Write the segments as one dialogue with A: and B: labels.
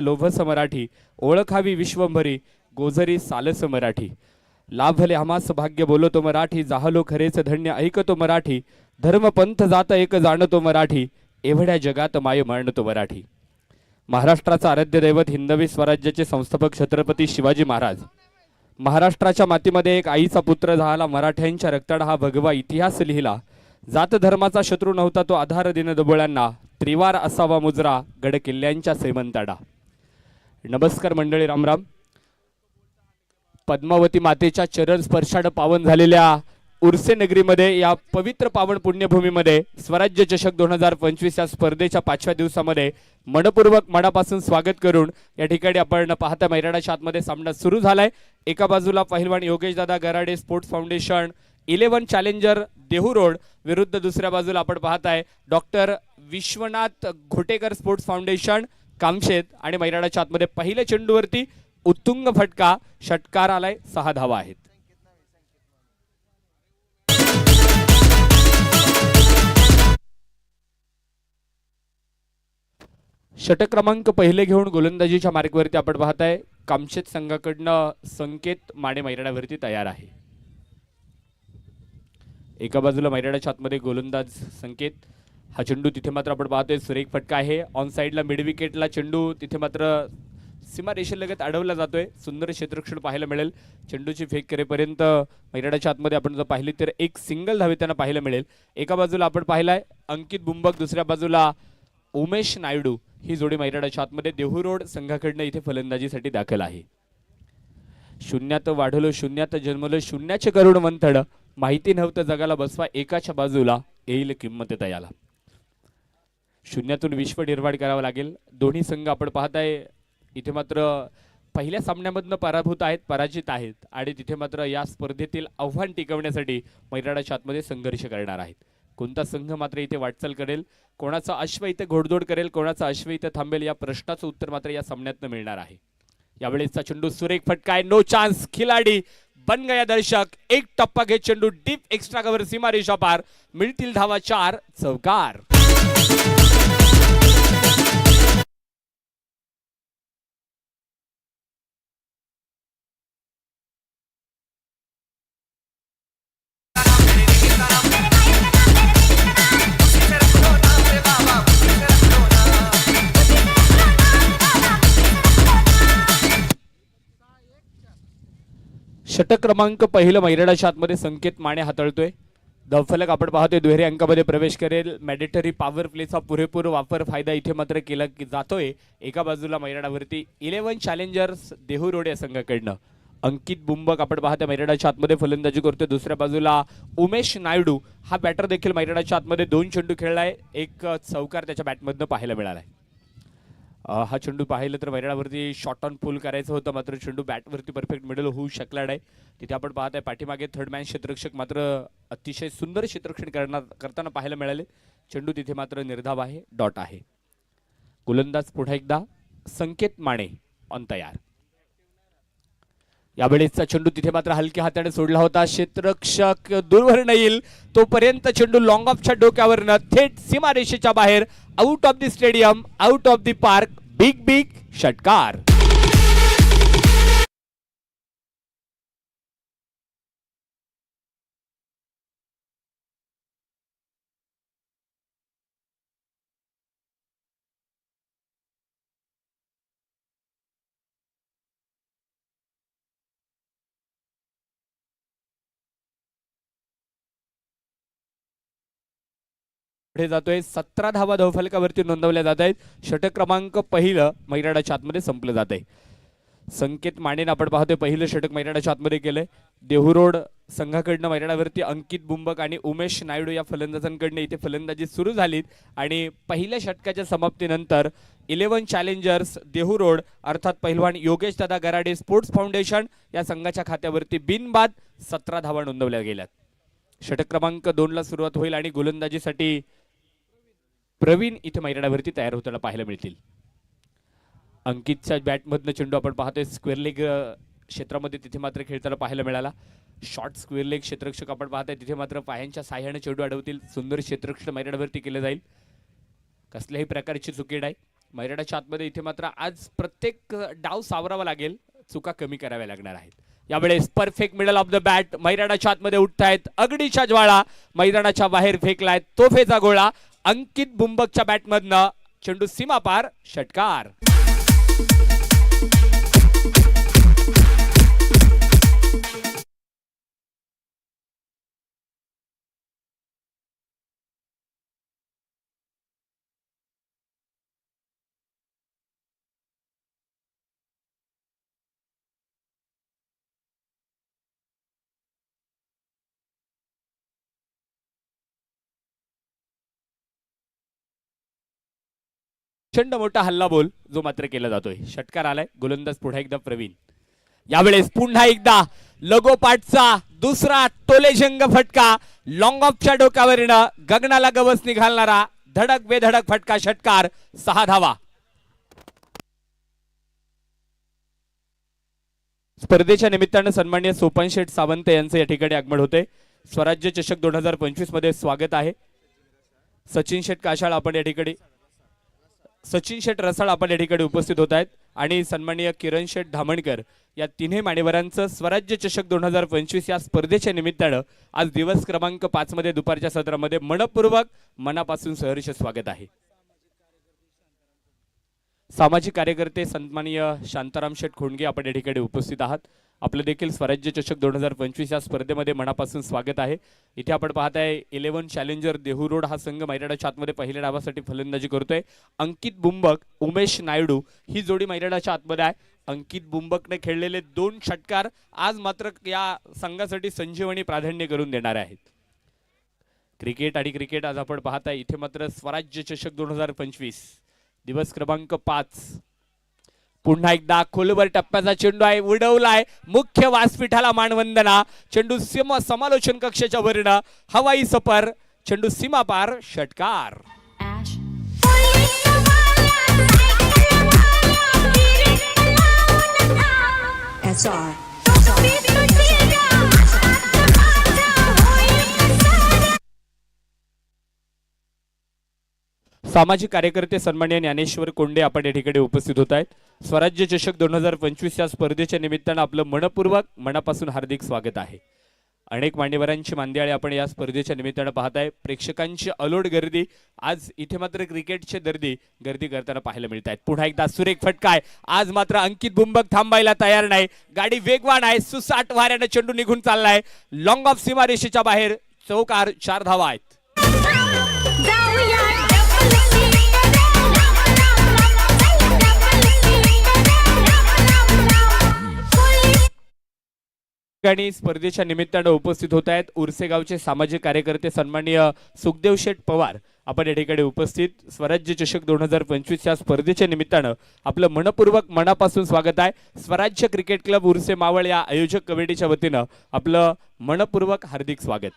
A: लोभस मराठी, ओळखावी विश्वंभरी, गोजरी सालस मराठी. लाभले आम्हास भाग्य बोलतो मराठी, जाहलो खरेच धन्य ऐकतो मराठी. धर्म पंथ जात एक जाणतो मराठी, एवढ्या जगात माय मांडतो मराठी. महाराष्ट्राचा आराध्य दैवत हिंदवी स्वराज्याचे संस्थापक छत्रपती शिवाजी महाराज. महाराष्ट्राच्या मातीमध्ये एक आईचा पुत्र झाला, मराठ्यांच्या रक्ताळ हा भगवा इतिहास लिहिला. जात धर्माचा शत्रू नव्हता तो, आधार दिन दबोळ्यांना, त्रिवार असावा मुजरा गड किल्ल्यांच्या सेमंताडा. नमस्कार मंडळी, रामराम. पद्मावती मातेच्या चरण स्पर्शाने पावन झालेल्या उर्से नगरीमध्ये, या पवित्र पावन पुण्यभूमीमध्ये स्वराज्य चषक 2025 या स्पर्धेच्या 5व्या दिवसामध्ये मनपूर्वक मनापासून स्वागत करून या ठिकाणी आपण पाहता मैदानाच्या आतमध्ये सामना सुरू झालाय. एका बाजूला पहिलवान योगेश दादा Garade sports foundation 11 challenger Dehu road विरुद्ध दुसऱ्या बाजूला आपण पाहताय doctor Vishwanath Ghotekar sports foundation Kamshet. आणि मैदानाच्या आतमध्ये पहिल्या चेंडूवरती उत्तुंग फटका, षटकार आलाय, 6 धावा आहेत. षटक क्रमांक पहिले घेऊन गोलंदाजीच्या मार्गवरती आपण पाहताय कामशेत संघाकडनं संकेत माने मैदानावरती तयार आहे. एका बाजूला मैदानाच्या आतमध्ये गोलंदाज संकेत, हा चेंडू तिथे मात्र आपण पाहतोय सुरेख फटका आहे. ऑन साइडला मिड विकेटला चेंडू तिथे मात्र सीमा रेषेलगत अडवला जातोय. सुंदर क्षेत्ररक्षण पाहायला मिळेल. चेंडूची फेक करेपर्यंत मैदानाच्या आतमध्ये आपण जर पाहिली तर एक सिंगल धावे त्यांना पाहायला मिळेल. एका बाजूला आपण पाहिलाय अंकित बुंबक, दुसऱ्या बाजूला उमेश नायडू ही जोडी मैदानाच्या आतमध्ये देहू रोड संघाकडनं इथे फलंदाजीसाठी दाखल आहे. शून्यात वाढलो शून्यात जन्मलो, शून्याचे करुण मंथन, माहिती नव्हतं जगाला बसवा एकाच्या बाजूला, येईल किंमत तयाला. शून्यातून विश्व निर्माण करावं लागेल. दोन्ही संघ आपण पाहताय इथे मात्र पहिल्या सामन्यामधनं पराभूत आहेत, पराजित आहेत आणि तिथे मात्र या स्पर्धेतील आव्हान टिकवण्यासाठी मैदानाच्या आतमध्ये संघर्ष करणार आहेत. कोणता संघ मात्र इथे वाटचाल करेल, कोणाचा अश्व इथे घोडदौड करेल, कोणाचा अश्व इथे थांबेल, या प्रश्नाचं उत्तर मात्र या सामन्यातनं मिळणार आहे. यावेळेसचा चेंडू सुरेख फटका आहे, नो चान्स, खिलाडी बन गया दर्शक. एक टप्पा घेत चेंडू डीप एक्स्ट्रा कव्हर, सीमा रेषा पार, मिळतील धावा 4, चौकार. षटक क्रमांक पहिलं मैदानाच्या आतमध्ये संकेत माने हाताळतोय. धावफलक आपण पाहतोय दुहेरी अंकामध्ये प्रवेश करेल. मॅडेटरी पॉवर प्लेचा पुरेपूर वापर फायदा इथे मात्र केला जातोय. एका बाजूला मैदानावरती 11 चॅलेंजर्स देहू रोड या संघाकडनं अंकित बुंबक आपण पाहतोय मैदानाच्या आतमध्ये फलंदाजी करतोय. दुसऱ्या बाजूला उमेश नायडू हा बॅटर देखील मैदानाच्या आतमध्ये 2 चेंडू खेळलाय, एक चौकार त्याच्या बॅटमधनं पाहायला मिळालाय. हा चेंडू पाहिलं तर मैदानावरती शॉट ऑन पुल करायचं होतं, मात्र चेंडू बॅटवरती परफेक्ट मिडल होऊ शकला नाही. तिथे आपण पाहताय पाठीमागे थर्ड मॅन क्षेत्ररक्षक मात्र अतिशय सुंदर क्षेत्ररक्षण करताना पाहायला मिळाले. चेंडू तिथे मात्र निर्धाव आहे, डॉट आहे. गोलंदाज पुन्हा एकदा संकेत माने ऑन तयार. यावेळेसचा चेंडू तिथे मात्र हलक्या हाताने सोडला होता, क्षेत्ररक्षक दूरवर येईल तोपर्यंत चेंडू लॉंग ऑफच्या डोक्यावरनं थेट सीमारेषेच्या बाहेर, out of the stadium, out of the park, big big षटकार. पुढे जातोय 17 धावा धावफलकावरती नोंदवल्या जात आहेत. षटक क्रमांक पहिलं मैदानाच्या आतमध्ये संपलं जात आहे. संकेत मानेने आपण पाहतोय पहिलं षटक मैदानाच्या आतमध्ये केलंय. देहू रोड संघाकडनं मैदानावरती अंकित बुंबक आणि उमेश नायडू या फलंदाजांकडनं इथे फलंदाजी सुरू झाली आणि पहिल्या षटकाच्या समाप्तीनंतर 11 चॅलेंजर्स देहू रोड अर्थात पहिलवान योगेश दादा गराडे स्पोर्ट्स फाउंडेशन या संघाच्या खात्यावरती बिनबाद 17 धावा नोंदवल्या गेल्यात. षटक क्रमांक 2 ला सुरुवात होईल आणि गोलंदाजीसाठी प्रवीण इथे मैदानावरती तयार होताना पाहायला मिळतील. अंकितच्या बॅटमधनं चेंडू आपण पाहतोय स्क्वेअर लेग क्षेत्रामध्ये तिथे मात्र खेळताना पाहायला मिळाला. शॉर्ट स्क्वेअर लेग क्षेत्ररक्षक आपण पाहताय तिथे मात्र पायांच्या साह्याने चेंडू अडवतील. सुंदर क्षेत्ररक्षण मैदानावरती केलं जाईल, कसल्याही प्रकारची चुकी नाही. मैराडाच्या आतमध्ये इथे मात्र आज प्रत्येक डाव सावरावा लागेल, चुका कमी कराव्या लागणार आहेत. यावेळेस perfect middle of the bat मैदानाच्या आतमध्ये उठतायत. अगडीच्या ज्वाळा मैदानाच्या बाहेर फेकलाय तोफेचा गोळा. अंकित बुंबकच्या बॅटमधनं चेंडू सीमापार, षटकार. प्रचंड मोठा हल्ला बोल जो मात्र केला जातोय. षटकार आलाय. गोलंदाज पुन्हा एकदा प्रवीण. यावेळेस पुन्हा एकदा लगोपाठचा दुसरा टोलेजंग फटका. लॉंग ऑफच्या डोक्यावरनं गगनाला गवस निघालणारा धडक बेधडक फटका. षटकार. 6 धावा. स्पर्धेच्या निमित्तानं सन्माननीय सोपान शेठ सावंत यांचे या ठिकाणी आगमन होते. स्वराज्य चषक 2025 मध्ये स्वागत आहे. सचिन शेठ काशाळ आपण या ठिकाणी सचिन शेठ रसाळ आपण या ठिकाणी उपस्थित होत आहेत आणि सन्माननीय किरण शेठ धामणकर या तिन्ही मान्यवरांचं स्वराज्य चषक 2025 या स्पर्धेच्या निमित्तानं आज दिवस क्रमांक 5 मध्ये दुपारच्या सत्रामध्ये मनपूर्वक मनापासून सहर्ष स्वागत आहे. सामाजिक कार्यकर्ते सन्माननीय शांताराम शेठ खोंडगे आपण या ठिकाणी उपस्थित आहात. आपलं देखील स्वराज्य चषक 2025 या स्पर्धेमध्ये मनापासून स्वागत आहे. इथे आपण पाहताय 11 चॅलेंजर देहू रोड हा संघ मैदानाच्या आतमध्ये पहिल्या डावासाठी फलंदाजी करतोय. अंकित बुंबक, उमेश नायडू ही जोडी मैदानाच्या आतमध्ये आहे. अंकित बुंबकने खेळलेले 2 षटकार आज मात्र या संघासाठी संजीवनी प्राधान्य करून देणार आहेत. क्रिकेट आज आपण पाहताय इथे मात्र स्वराज्य चषक 2025 दिवस क्रमांक 5. पुन्हा एकदा खोलवर टप्प्याचा चेंडू आहे. उडवलाय मुख्य व्यासपीठाला मानवंदना. चेंडू समालोचन कक्षाच्या वरनं हवाई सफर. चेंडू सीमापार, षटकार. सामाजिक कार्यकर्ते सन्माननीय ज्ञानेश्वर कोंडे आपण या ठिकाणी उपस्थित होत आहेत. स्वराज्य चषक 2025 या स्पर्धेच्या निमित्तानं आपलं मनपूर्वक मनापासून हार्दिक स्वागत आहे. अनेक मान्यवरांची मांदियाळी आपण या स्पर्धेच्या निमित्तानं पाहताय. प्रेक्षकांची अलोट गर्दी आज इथे मात्र क्रिकेटचे गर्दी करताना पाहायला मिळत आहेत. पुन्हा एकदा सुरेख फटका आहे. आज मात्र अंकित बुंबक थांबायला तयार नाही. गाडी वेगवान आहे. सुसाट वाऱ्याने चेंडू निघून चाललाय. लॉंग ऑफ सीमारेषेच्या बाहेर. चौकार. 4 धावा आहेत. स्पर्धेच्या निमित्तानं उपस्थित होत आहेत उर्से गावचे सामाजिक कार्यकर्ते सन्माननीय सुखदेव शेठ पवार आपण या ठिकाणी उपस्थित. स्वराज्य चषक 2025 या स्पर्धेच्या निमित्तानं आपलं मनपूर्वक मनापासून स्वागत आहे. स्वराज्य क्रिकेट क्लब उर्से मावळ या आयोजक कमिटीच्या वतीनं आपलं मनपूर्वक हार्दिक स्वागत.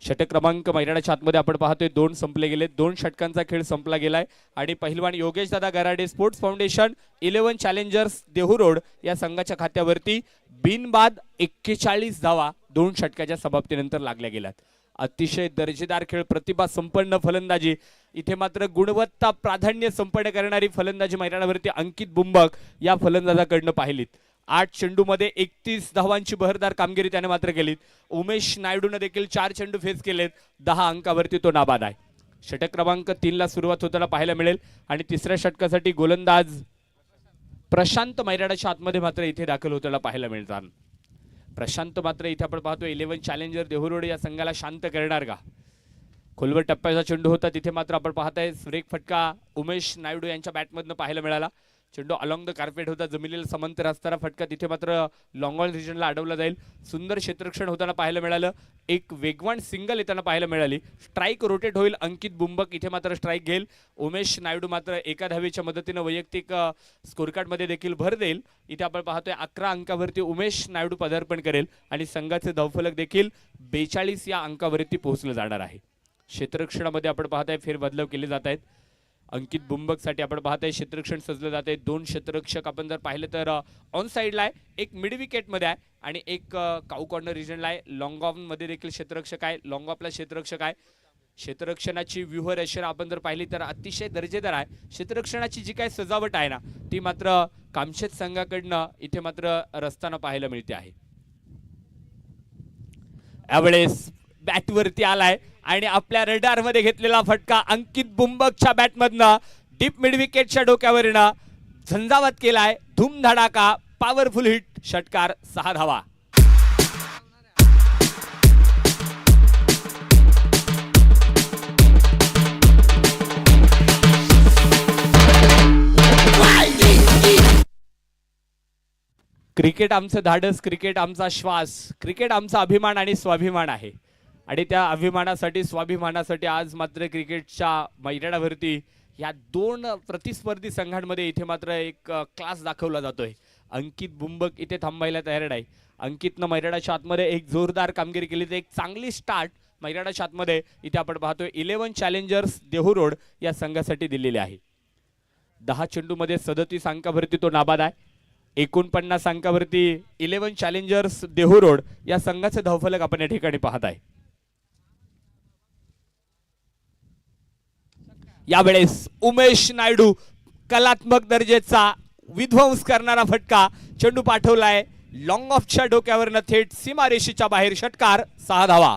A: षटक क्रमांक मैदानाच्या आतमध्ये आपण पाहतोय 2 संपले गेले. 2 षटकांचा खेळ संपला गेलाय आणि पहिलवान योगेश दादा Garade sports foundation 11 challengers Dehu road या संघाच्या खात्यावरती बिनबाद 41 धावा 2 षटकाच्या समाप्तीनंतर लागल्या गेल्यात. अतिशय दर्जेदार खेळ, प्रतिभा संपन्न फलंदाजी. इथे मात्र गुणवत्ता प्राधान्य संपन्न करणारी फलंदाजी मैदानावरती अंकित बुंबक या फलंदाजाकडनं पाहिलीत. 8 चेंडूमध्ये 31 धावांची बहरदार कामगिरी त्याने मात्र केली. उमेश नायडूने देखील 4 चेंडू फेस केलेत. 10 अंकावरती तो नाबाद आहे. षटक क्रमांक 3 ला सुरुवात होताना पाहायला मिळेल आणि तिसऱ्या षटकासाठी गोलंदाज प्रशांत मैदानाच्या आतमध्ये मात्र इथे दाखल होताना पाहायला मिळतात. प्रशांत मात्र इथे आपण पाहतो 11 चॅलेंजर देहू रोड या संघाला शांत करणार का. खोलवर टप्प्याचा चेंडू होता तिथे मात्र आपण पाहताय सुरेख फटका उमेश नायडू यांच्या बॅटमधनं पाहायला मिळाला. चेंडू अलॉंग द कार्पेट होता, जमिनीला समांतर असताना फटका तिथे मात्र लॉंग ऑन रिजनला अडवला जाईल. सुंदर क्षेत्ररक्षण होताना पाहायला मिळालं. एक वेगवान सिंगल येताना पाहायला मिळाली. स्ट्राईक रोटेट होईल. अंकित बुंबक इथे मात्र स्ट्राईक घेईल. उमेश नायडू मात्र एका धावेच्या मदतीनं वैयक्तिक स्कोरकार्डमध्ये देखील भर देईल. इथे आपण पाहतोय 11 अंकावरती उमेश नायडू पदार्पण करेल आणि संघाचे धावफलक देखील 42 या अंकावरती पोहोचलं जाणार आहे. क्षेत्ररक्षणामध्ये आपण पाहताय फेरबदलाव केले जात आहेत. अंकित बुंबक साठी आपण पाहताय क्षेत्ररक्षण सजलं जात आहे. 2 क्षेत्ररक्षक आपण जर पाहिलं तर ऑन साइडला आहे, एक मिड विकेट मध्ये आहे आणि एक काऊ कॉर्नर रिजनला आहे. लॉंग ऑफ मध्ये देखील क्षेत्ररक्षक आहे. लॉंग ऑफला क्षेत्ररक्षक आहे. क्षेत्ररक्षणाची व्यूहरचना आपण जर पाहिली तर अतिशय दर्जेदार आहे. क्षेत्ररक्षणाची जी काही सजावट आहे ना ती मात्र कामशेत संघाकडनं इथे मात्र रस्ताना पाहायला मिळते आहे. यावेळेस बॅटवरती आलाय आणि आपल्या रडार मध्ये घेतलेला फटका अंकित बुंबकच्या बॅटमधनं डीप मिड विकेटच्या डोक्यावरनं झंझावात केलाय. धूमधडाका पॉवरफुल हिट, षटकार, 6 धावा. क्रिकेट आमचं धाडस, क्रिकेट आमचा श्वास, क्रिकेट आमचा अभिमान आणि स्वाभिमान आहे. आणि त्या अभिमानासाठी स्वाभिमानासाठी आज मात्र क्रिकेटच्या मैदानावरती या दोन प्रतिस्पर्धी संघांमध्ये इथे मात्र एक क्लास दाखवला जातोय. अंकित बुंबक इथे थांबायला तयार नाही. अंकितनं मैदानाच्या आतमध्ये एक जोरदार कामगिरी केली, तर एक चांगली स्टार्ट मैदानाच्या आतमध्ये इथे आपण पाहतोय 11 चॅलेंजर्स देहूरोड या संघासाठी दिलेली आहे. 10 चेंडूमध्ये 37 अंकावरती तो नाबाद आहे. 49 अंकावरती 11 चॅलेंजर्स देहूरोड या संघाचे धावफलक आपण या ठिकाणी पाहत आहे. यावेळेस उमेश नायडू कलात्मक दर्जेचा विध्वंस करणारा फटका, चेंडू पाठवलाय लॉंग ऑफच्या डोक्यावरनं थेट सीमारेषेच्या बाहेर, षटकार, 6 धावा.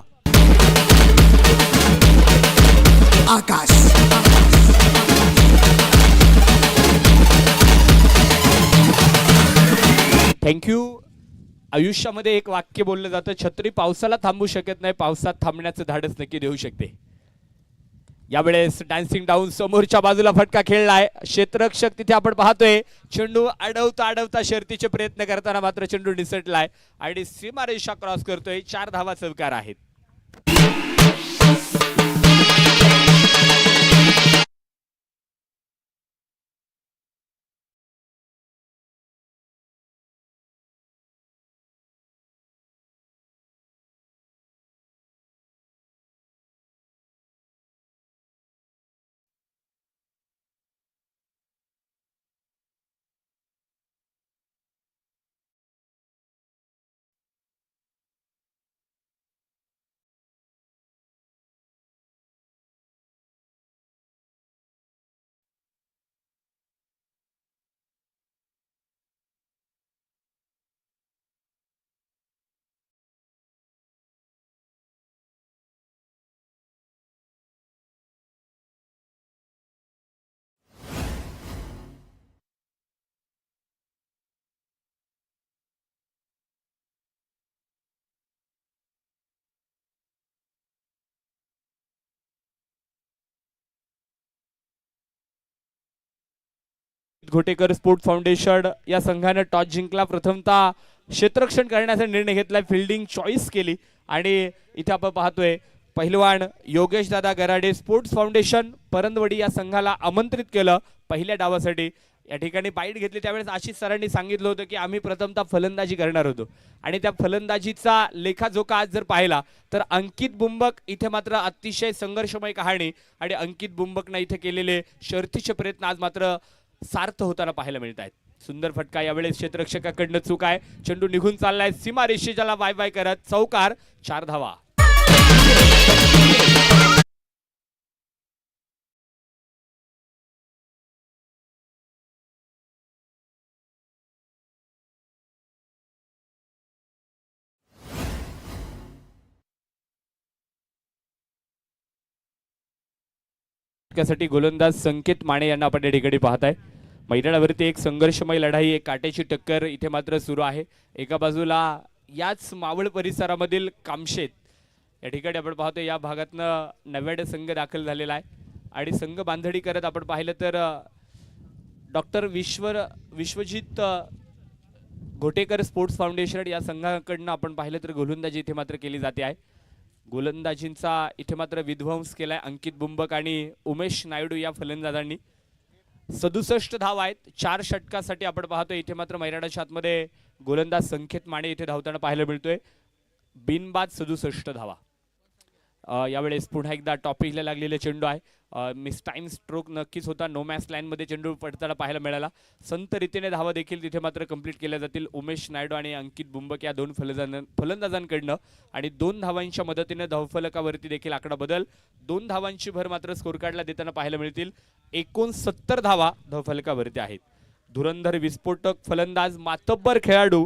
A: आकाश थँक्यू. आयुष्यामध्ये एक वाक्य बोललं जातं, छत्री पावसाला थांबू शकत नाही, पावसात थांबण्याचं धाडस नक्की देऊ शकते. यावेळेस डान्सिंग डाऊन समोरच्या बाजूला फटका खेळलाय. क्षेत्ररक्षक तिथे आपण पाहतोय चेंडू अडवता शर्तीचे प्रयत्न करताना मात्र चेंडू निसटलाय आणि सीमारेषा क्रॉस करतोय. 4 धावा चौकार आहेत. घोटेकर स्पोर्ट्स फाउंडेशन या संघाने टॉस जिंकला. प्रथमतः क्षेत्ररक्षण करण्याचा निर्णय घेतला, फिल्डिंग चॉईस केली आणि इथे आपण पाहतोय पहिलवान योगेश दादा गराडे स्पोर्ट्स फाउंडेशन परंदवडी या संघाला आमंत्रित केलं पहिल्या डावासाठी. या ठिकाणी बाईट घेतली त्यावेळेस आशिष सरांनी सांगितलं होतं की आम्ही प्रथमतः फलंदाजी करणार होतो आणि त्या फलंदाजीचा लेखाजोखा आज जर पाहिला तर अंकित बुंबक इथे मात्र अतिशय संघर्षमय कहाणी आणि अंकित बुंबकनं इथे केलेले शर्थीचे प्रयत्न आज मात्र सार्थ होताना पाहायला मिळत आहेत. सुंदर फटका यावेळेस क्षेत्ररक्षकाकडनं चूक आहे. चेंडू निघून चाललाय सीमारेषेला बाय बाय करत, चौकार, 4 धावा. त्यासाठी गोलंदाज संकेत माने यांना आपण या ठिकाणी पाहताय. मैदानावरती एक संघर्षमय लढाई, एक काट्याची टक्कर इथे मात्र सुरू आहे. एका बाजूला याच मावळ परिसरामधील कामशेत या ठिकाणी आपण पाहतोय या भागातनं नव्याने संघ दाखल झालेला आहे आणि संघ बांधणी करत आपण पाहिलं तर doctor Vishwajit Ghotekar sports foundation या संघाकडनं आपण पाहिलं तर गोलंदाजी इथे मात्र केली जाते आहे. गोलंदाजींचा इथे मात्र विध्वंस केलाय अंकित बुंबक आणि उमेश नायडू या फलंदाजांनी. 67 धावा आहेत 4 षटकासाठी आपण पाहतोय. इथे मात्र मैदानाच्या आतमध्ये गोलंदाज संकेत माने इथे धावताना पाहायला मिळतोय. बिनबाद 67 धावा. यावेळेस पुन्हा एकदा टॉपिकला लागलेले चेंडू आहे, मिस टाइम स्ट्रोक नक्कीच होता, नो मॅच लाईनमध्ये चेंडू पडताना पाहायला मिळाला. संत रीतीने धावा देखील तिथे मात्र कंप्लीट केल्या जातील उमेश नायडू आणि अंकित बुंबक या दोन फलंदाजांकडनं. आणि 2 धावांच्या मदतीने धावफलकावरती देखील आकडा बदल, 2 धावांची भर मात्र स्कोर कार्डला देताना पाहायला मिळतील. 69 धावा धावफलकावरती आहेत. धुरंधर विस्फोटक फलंदाज मातब्बर खेळाडू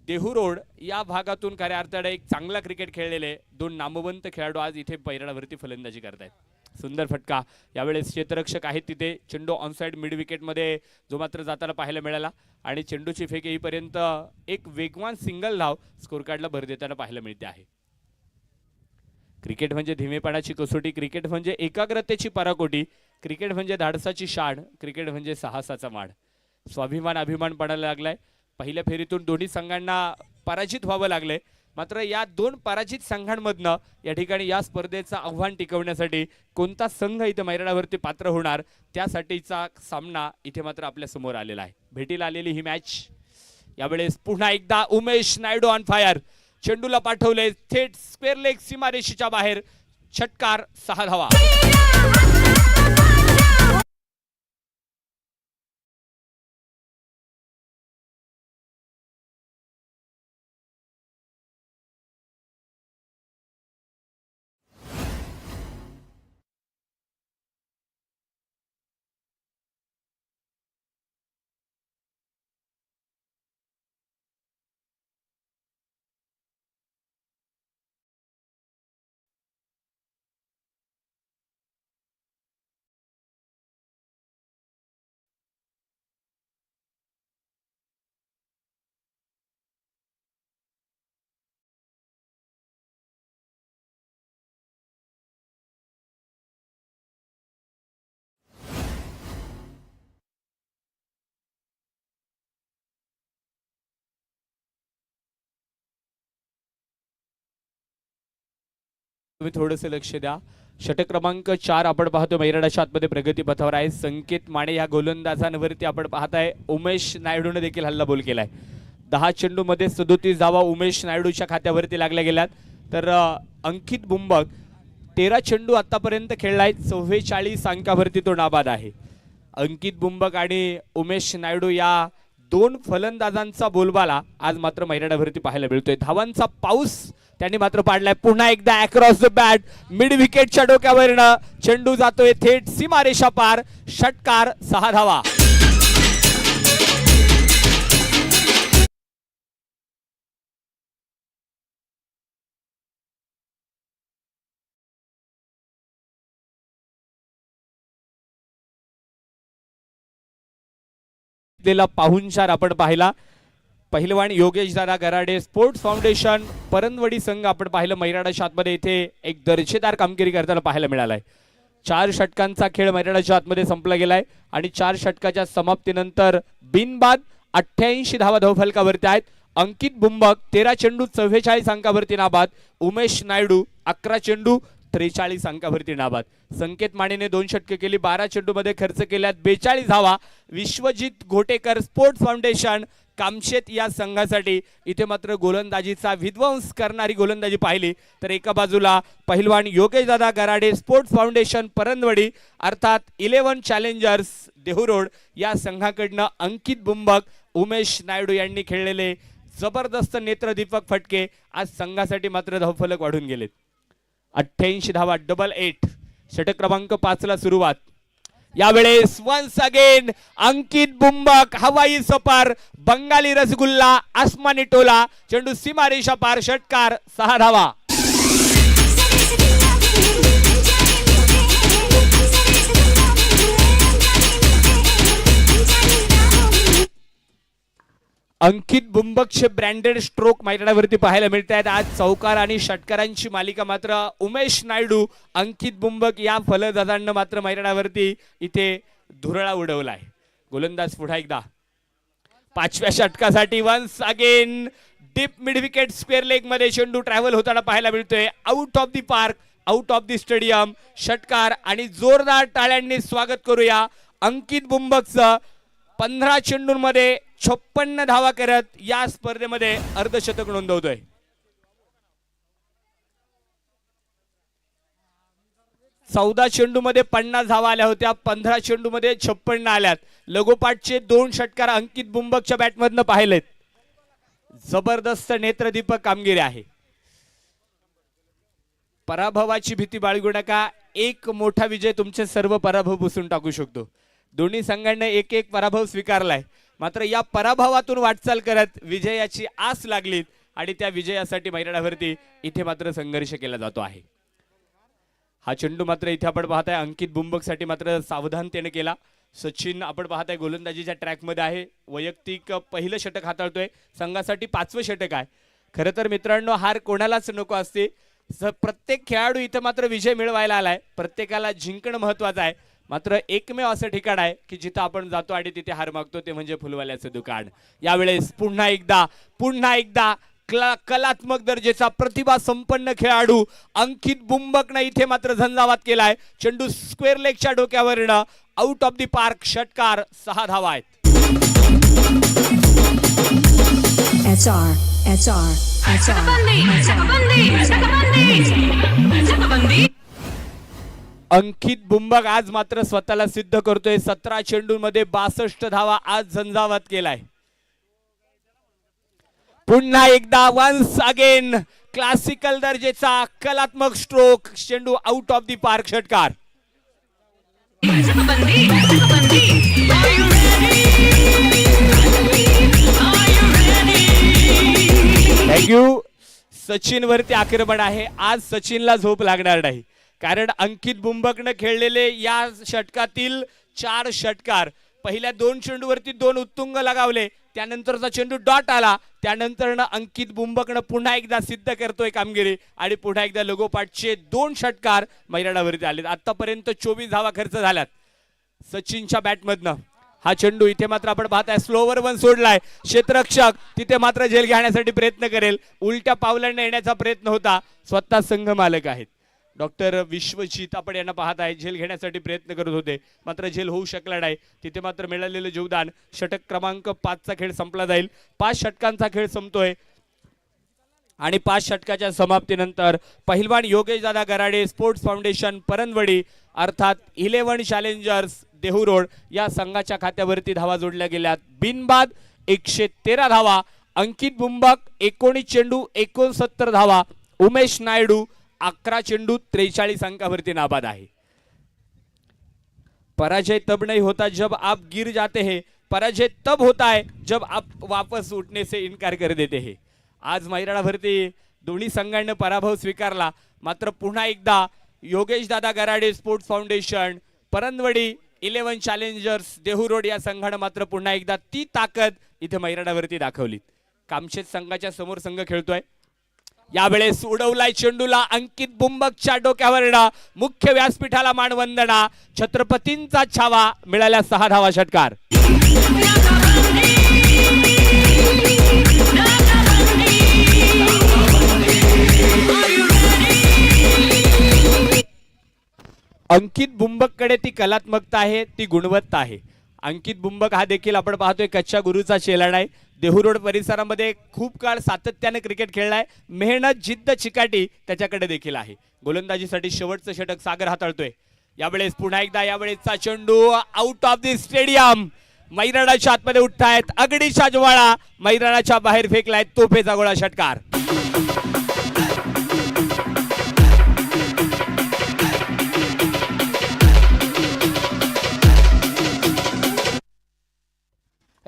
A: देहुरोड या भागातून खऱ्या अर्थाने एक चांगला क्रिकेट खेळलेले 2 नामवंत खेळाडू आज इथे पैरावरती फलंदाजी करतायत. सुंदर फटका, यावेळेस क्षेत्ररक्षक आहेत तिथे. चेंडू ऑनसाइड मिड विकेटमध्ये जो मात्र जाताना पाहायला मिळाला आणि चेंडूची फेक येईपर्यंत एक वेगवान सिंगल धाव स्कोर कार्डला भर देताना पाहायला मिळते आहे. क्रिकेट म्हणजे धीमेपणाची कसोटी, क्रिकेट म्हणजे एकाग्रतेची पराकोटी, क्रिकेट म्हणजे धाडसाची शाण, क्रिकेट म्हणजे साहसाचा माड. स्वाभिमान अभिमान पडायला लागलाय. पहिल्या फेरीतून दोन्ही संघांना पराजित व्हावं लागले, मात्र या 2 पराजित संघांमधनं या ठिकाणी या स्पर्धेचं आव्हान टिकवण्यासाठी कोणता संघ इथे मैदानावरती पात्र होणार त्यासाठीचा सामना इथे मात्र आपल्या समोर आलेला आहे. भेटीला आलेली ही मॅच. यावेळेस पुन्हा एकदा उमेश नायडू ऑन फायर, चेंडूला पाठवले थेट स्क्वेअर लेग सीमारेषेच्या बाहेर, षटकार, 6 धावा. तुम्ही थोडंसं लक्ष द्या. षटक क्रमांक 4 आपण पाहतो मैदानाच्या आतमध्ये प्रगती पथावर आहे. संकेत माने या गोलंदाजांवरती आपण पाहताय उमेश नायडूने देखील हल्ला बोल केलाय. 10 चेंडूमध्ये 37 धावा उमेश नायडूच्या खात्यावरती लागल्या गेल्यात. तर अंकित बुंबक 13 चेंडू आतापर्यंत खेळलाय, 44 अंकावरती तो नाबाद आहे. अंकित बुंबक आणि उमेश नायडू या 2 फलंदाजांचा बोलबाला आज मात्र मैदानावरती पाहायला मिळतोय. धावांचा पाऊस त्यांनी मात्र पाडलाय. पुन्हा एकदा अक्रॉस द बॅट, मिड विकेटच्या डोक्यावरनं चेंडू जातोय थेट सीमारेषा पार, षटकार, 6 धावा. पाहुणचार आपण पाहिला. पहिलवान योगेश दादा गराडे स्पोर्ट्स फाउंडेशन परंदवडी संघ आपण पाहिलं मैदानाच्या आतमध्ये इथे एक दर्जेदार कामगिरी करताना पाहायला मिळालाय. 4 षटकांचा खेळ मैदानाच्या आतमध्ये संपला गेलाय आणि 4 षटकाच्या समाप्तीनंतर बिनबाद 88 धावा धावफलकावरती आहेत. अंकित बुंबक 13 चेंडू 44 अंकावरती नाबाद, उमेश नायडू 11 चेंडू 43 अंकावरती नाबाद. संकेत मानेने 2 षटके केली, 12 चेंडूमध्ये खर्च केल्यात 42 धावा. विश्वजित घोटेकर स्पोर्ट्स फाउंडेशन कामशेत या संघासाठी इथे मात्र गोलंदाजीचा विध्वंस करणारी गोलंदाजी पाहिली. तर एका बाजूला पहिलवान योगेश दादा गराडे स्पोर्ट्स फाउंडेशन परंदवडी अर्थात 11 चॅलेंजर्स देहुरोड या संघाकडनं अंकित बुंबक, उमेश नायडू यांनी खेळलेले जबरदस्त नेत्रदीपक फटके आज संघासाठी मात्र धावफलक वाढून गेलेत. 88 धावा, डबल 8. षटक क्रमांक 5 ला सुरुवात. यावेळेस वन्स अगेन अंकित बुंबक, हवाई सफर, बंगाली रसगुल्ला, आसमानी टोला, चेंडू सीमारेषा पार, षटकार, 6 धावा. अंकित बुंबकचे ब्रँडेड स्ट्रोक मैदानावरती पाहायला मिळत आहेत. आज चौकार आणि षटकारांची मालिका मात्र उमेश नायडू, अंकित बुंबक या फलंदाजांना मात्र मैदानावरती इथे धुरळा उडवलाय. गोलंदाज पुन्हा एकदा 5व्या षटकासाठी once again deep mid wicket square leg मध्ये चेंडू ट्रॅव्हल होताना पाहायला मिळतोय. Out of the park, out of the stadium, षटकार आणि जोरदार टाळ्यांनी स्वागत करूया अंकित बुंबकचं. 15 चेंडूंमध्ये 56 धावा करत या स्पर्धेमध्ये अर्धशतक नोंदवतोय. 14 चेंडूमध्ये 50 धावा आल्या होत्या, 15 चेंडूमध्ये 56 आल्यात. लगोपाठचे 2 षटकार अंकित बुंबकच्या बॅटमधनं पाहिलेत. जबरदस्त नेत्रदीपक कामगिरी आहे. पराभवाची भीती बाळगू नका. एक मोठा विजय तुमचे सर्व पराभव पुसून टाकू शकतो. दोन्ही संघांनी एक एक पराभव स्वीकारलाय, मात्र या पराभवातून वाटचाल करत विजयाची आस लागली आणि त्या विजयासाठी मैदानावरती इथे मात्र संघर्ष केला जातो आहे. हा चेंडू मात्र इथे आपण पाहताय अंकित बुंबकसाठी मात्र सावधानतेने केला. सचिन आपण पाहताय गोलंदाजीच्या ट्रॅक मध्ये आहे. वैयक्तिक पहिलं षटक हाताळतोय. संघासाठी 5वं षटक आहे. खरं तर मित्रांनो, हार कोणालाच नको असते. प्रत्येक खेळाडू इथं मात्र विजय मिळवायला आलाय. प्रत्येकाला जिंकणं महत्वाचं आहे. मात्र एकमेव असं ठिकाण आहे की जिथं आपण जातो आणि तिथे हार मागतो, ते म्हणजे फुलवाल्याचं दुकान. यावेळेस पुन्हा एकदा कलात्मक दर्जाचा प्रतिभा संपन्न खेळाडू अंकित बुंबकने इथे मात्र झंझावात केलाय. चेंडू स्क्वेअर लेगच्या डोक्यावरनं आउट ऑफ द पार्क. षटकार. 6 धावा आहेत. अंकित बुंबक आज मात्र स्वतःला सिद्ध करतोय. 17 चेंडूंमध्ये 62 धावा आज झंझावात केलाय. पुन्हा एकदा वन्स अगेन क्लासिकल दर्जेचा कलात्मक स्ट्रोक. चेंडू आउट ऑफ द पार्क. षटकार. थँक्यू. सचिन वरती आक्रमण आहे. आज सचिनला झोप लागणार नाही, कारण अंकित बुंबकने खेळलेले या षटकातील 4 षटकार, पहिल्या 2 चेंडूवरती 2 उत्तुंग लगावले, त्यानंतरचा चेंडू डॉट आला, त्यानंतर अंकित बुंबकने पुन्हा एकदा सिद्ध करतोय कामगिरी आणि पुन्हा एकदा लगोपाठचे 2 षटकार मैदानावरती आले. आतापर्यंत 24 धावा खर्च झाल्यात सचिनच्या बॅटमधनं. हा चेंडू इथे मात्र आपण पाहताय स्लोवर वन सोडलाय. क्षेत्ररक्षक तिथे मात्र झेल घेण्यासाठी प्रयत्न करेल. उलट्या पावलांना येण्याचा प्रयत्न होता. स्वतः संघ मालक आहेत डॉक्टर विश्वजित, आपण यांना पाहत आहे, झेल घेण्यासाठी प्रयत्न करत होते, मात्र झेल होऊ शकला नाही. तिथे मात्र मिळालेलं योगदान. षटक क्रमांक 5चा खेळ संपला जाईल. 5 षटकांचा खेळ संपतोय आणि 5 षटकाच्या समाप्तीनंतर पहिलवान योगेश दादा गराडे स्पोर्ट्स फाउंडेशन परनवडी अर्थात 11 चॅलेंजर्स देहूरोड या संघाच्या खात्यावरती धावा जोडल्या गेल्यात. बिनबाद 113 धावा. अंकित बुंबक 19 चेंडू 69 धावा. उमेश नायडू 11 चेंडू 43 अंकावरती नाबाद आहे. पराजय तब नहीं होता जब आप गिर जाते हैं, पराजय तब होता है जब आप वापस उठने से इनकार कर देते हैं. आज मैदानावरती दोन्ही संघांनी पराभव स्वीकारला, मात्र पुन्हा एकदा योगेश दादा Garade sports foundation Paranwadi 11 challengers Dehuroad या संघाने मात्र पुन्हा एकदा ती ताकद इथे मैदानावरती दाखवली. कामशेत संघाच्या समोर संघ खेळतोय. यावेळेस उडवलाय चेंडूला अंकित बुंबकच्या डोक्यावरनं. मुख्य व्यासपीठाला मानवंदना. छत्रपतींचा छावा. मिळाल्या 6 धावा. षटकार. अंकित बुंबककडे ती कलात्मकता आहे, ती गुणवत्ता आहे. अंकित बुंबक हा देखील आपण पाहतोय कच्च्या गुरुचा चेला नाही. देहूरोड परिसरामध्ये खूप काळ सातत्याने क्रिकेट खेळलाय. मेहनत, जिद्द, चिकाटी त्याच्याकडे देखील आहे. गोलंदाजीसाठी शेवटचं षटक सागर हाताळतोय. यावेळेस पुन्हा एकदा यावेळेसचा चेंडू आउट ऑफ द स्टेडियम. मैदानाच्या आतमध्ये उठतायत अगडीच्या ज्वाळा. मैदानाच्या बाहेर फेकलाय तोफेचा गोळा. षटकार.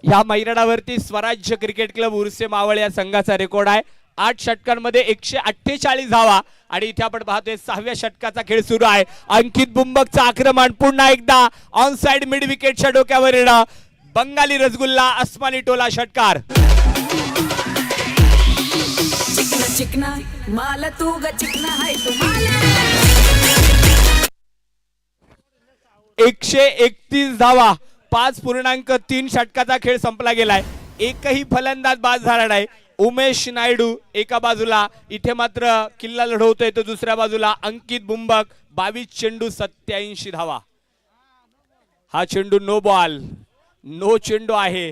A: या मैदानावरती स्वराज्य क्रिकेट क्लब उर्से मावळ या संघाचा रेकॉर्ड आहे. 8 षटकांमध्ये 148 धावा आणि इथे आपण पाहतोय 6व्या षटकाचा खेळ सुरू आहे. अंकित बुंबकचं आक्रमण. पुन्हा एकदा ऑन साइड मिड विकेटच्या डोक्यावर येणं. बंगाली रसगुल्ला अस्मानी टोला. षटकार. चिकना चिकना माल तू ग चिकना है तुम्हाला. 131 धावा. 5.3 षटकाचा खेळ संपला गेलाय. एकही फलंदाज बाद झाला नाही. उमेश नायडू एका बाजूला इथे मात्र किल्ला लढवतोय, तर दुसऱ्या बाजूला अंकित बुंबक 22 चेंडू 87 धावा. हा चेंडू नो बॉल, नो चेंडू आहे.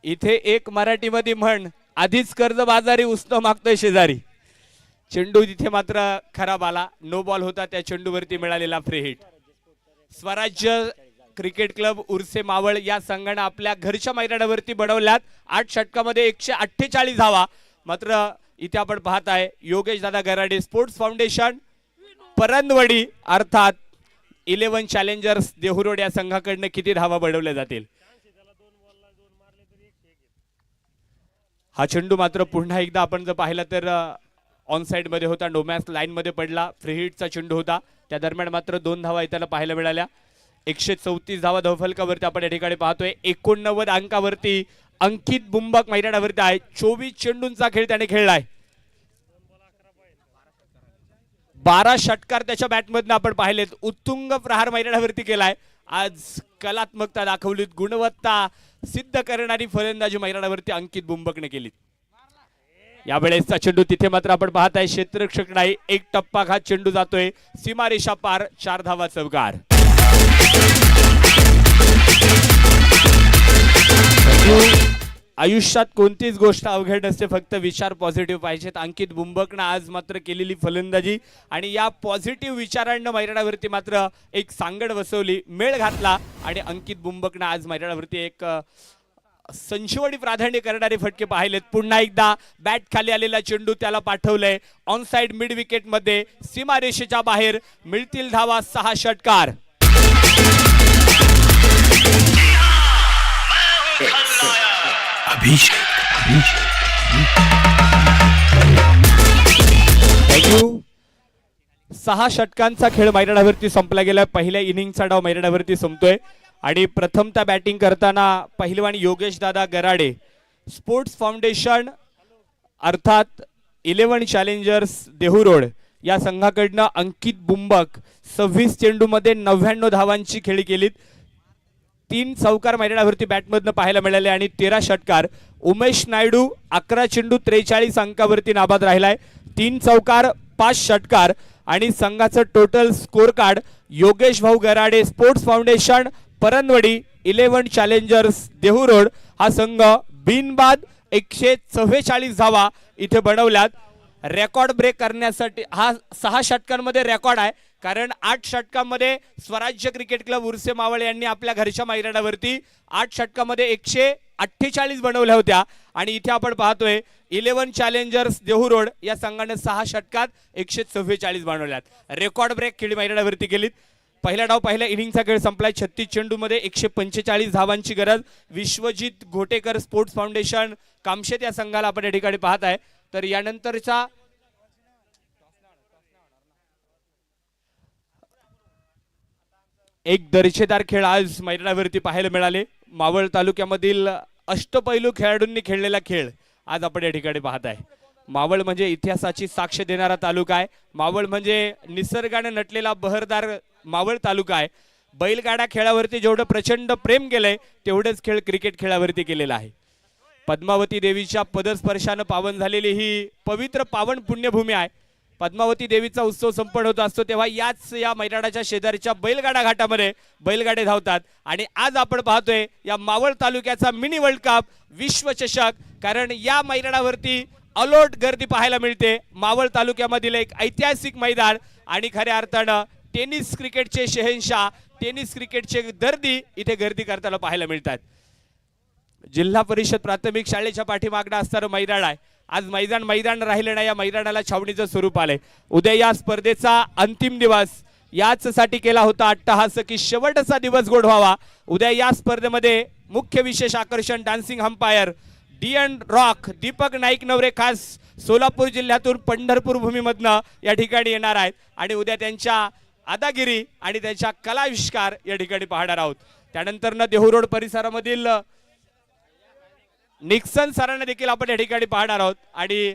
A: इथे एक मराठीमध्ये म्हण, आधीच कर्जबाजारी उसनं मागतोय शेजारी. चेंडू तिथे मात्र खराब आला, नो बॉल होता त्या चेंडूवरती मिळालेला फ्री हिट. स्वराज्य क्रिकेट क्लब उर्से मावळ या संघाने आपल्या घरच्या मैदानावरती बनवल्यात 8 षटकामध्ये 148 धावा. मात्र इथे आपण पाहत आहे योगेश दादा गराडे स्पोर्ट्स फाउंडेशन परंदवडी अर्थात 11 चॅलेंजर्स देहुरोड या संघाकडनं किती धावा बनवल्या जातील. हा चेंडू मात्र पुन्हा एकदा आपण जर पाहिला तर ऑन साइड मध्ये होता, नोमॅस लाईन मध्ये पडला, फ्री हिटचा चेंडू होता. त्या दरम्यान मात्र 2 धावा इथं पाहायला मिळाल्या. 134 धावा धावफलकावरती आपण या ठिकाणी पाहतोय. 89 अंकावरती अंकित बुंबक मैदानावरती आहे. 24 चेंडूंचा खेळ त्याने खेळलाय. 12 षटकार त्याच्या बॅटमधून आपण पाहिलेत. उत्तुंग प्रहार मैदानावरती केलाय. आज कलात्मकता दाखवलीत, गुणवत्ता सिद्ध करणारी फलंदाजी मैदानावरती अंकित बुंबकने केली. यावेळेसचा चेंडू तिथे मात्र आपण पाहत आहे क्षेत्ररक्षक नाही, एक टप्पा घात चेंडू जातोय सीमारेषा पार. 4 धावा चौकार. आयुष्यात कोणतीच गोष्ट अवघड नसते, फक्त विचार पॉझिटिव्ह पाहिजेत. अंकित बुंबकनं आज मात्र केलेली फलंदाजी आणि या पॉझिटिव्ह विचारांना मैदानावरती मात्र एक सांगड बसवली, मेळ घातला आणि अंकित बुंबकनं आज मैदानावरती एक संशोधनी प्राधान्य करणारे फटके पाहिलेत. पुन्हा एकदा बॅट खाली आलेला चेंडू त्याला पाठवलंय ऑन साइड मिड विकेट मध्ये, सीमारेषेच्या बाहेर. मिळतील धावा 6 षटकार. थँक्यू. 6 षटकांचा खेळ मैदानावरती संपला गेला. पहिल्या इनिंगचा डाव मैदानावरती संपतोय आणि प्रथमतः बॅटिंग करताना पहिलवान योगेश दादा गराडे स्पोर्ट्स फाउंडेशन अर्थात 11 चॅलेंजर्स देहुरोड या संघाकडनं अंकित बुंबक 26 चेंडूमध्ये 99 धावांची खेळी केलीत. 3 चौकार मैदानावरती बॅटमधनं पाहायला मिळाले आणि 13 षटकार. उमेश नायडू 11 चेंडू 43 अंकावरती नाबाद राहिलाय. 3 चौकार 5 षटकार आणि संघाचं टोटल स्कोर कार्ड योगेश भाऊ गराडे स्पोर्ट्स फाउंडेशन परंदवडी 11 चॅलेंजर्स देहुरोड हा संघ बिनबाद 144 धावा इथे बनवल्यात. रेकॉर्ड ब्रेक करण्यासाठी हा 6 षटकांमध्ये रेकॉर्ड आहे, कारण 8 षटकांमध्ये स्वराज्य क्रिकेट क्लब उर्से मावळ यांनी आपल्या घरच्या मैदानावरती 8 षटकांमध्ये 148 बनवल्या होत्या आणि इथे आपण पाहतोय 11 चॅलेंजर्स देहुरोड या संघाने 6 षटकात 144 बनवल्यात. रेकॉर्ड ब्रेक खेळी मैदानावरती केलीत. पहिला डाव पहिल्या इनिंगचा खेळ संपलाय. 36 चेंडूमध्ये 145 धावांची गरज. विश्वजित घोटेकर स्पोर्ट्स फाउंडेशन कामशेत या संघाला आपण या ठिकाणी पाहत आहे. तर यानंतरचा एक दर्जेदार खेळ आज मैदानावरती पाहायला मिळाले. मावळ तालुक्यामधील अष्टपैलू खेळाडूंनी खेळलेला खेळ आज आपण या ठिकाणी पाहत आहे. मावळ म्हणजे इतिहासाची साक्ष देणारा तालुका आहे. मावळ म्हणजे निसर्गाने नटलेला बहरदार मावळ तालुका आहे. बैलगाडा खेळावरती जेवढं प्रचंड प्रेम केलंय तेवढंच खेळ क्रिकेट खेळावरती केलेला आहे. पद्मावती देवीच्या पदस्पर्शानं पावन झालेली ही पवित्र पावन पुण्यभूमी आहे. पद्मावती देवीचा उत्सव संपन्न होत असतो तेव्हा या मैदानाच्या शेजारच्या बैलगाडा घाटामध्ये बैलगाडे धावतात आणि आज आपण पाहतोय या मावळ तालुक्याचा मिनी वर्ल्ड कप विश्वचषक, कारण या मैदानावरती अलोट गर्दी पाहायला मिळते. मावळ तालुक्यामधील एक ऐतिहासिक मैदान आणि खऱ्या अर्थानं टेनिस क्रिकेटचे शहेनशाह, टेनिस क्रिकेटचे दर्दी इथे गर्दी करताना पाहायला मिळतात. जिल्हा परिषद प्राथमिक शाळेच्या पाठीमागणं असणारं मैदान आहे. आज मैदान राहिलं नाही, या मैदानाला छावणीचं स्वरूप आलंय. उद्या या स्पर्धेचा अंतिम दिवस याच साठी केला होता अट्टहास की शेवटचा दिवस गोड व्हावा. उद्या या स्पर्धेमध्ये मुख्य विशेष आकर्षण dancing umpire DN rock Deepak Naik Navare खास सोलापूर जिल्ह्यातून पंढरपूर भूमीमधनं या ठिकाणी येणार आहेत आणि उद्या त्यांच्या अदागिरी आणि त्यांच्या कलाविष्कार या ठिकाणी पाहणार आहोत. त्यानंतर देहुरोड परिसरामधील निक्सन सरांना देखील आपण या ठिकाणी पाहणार आहोत आणि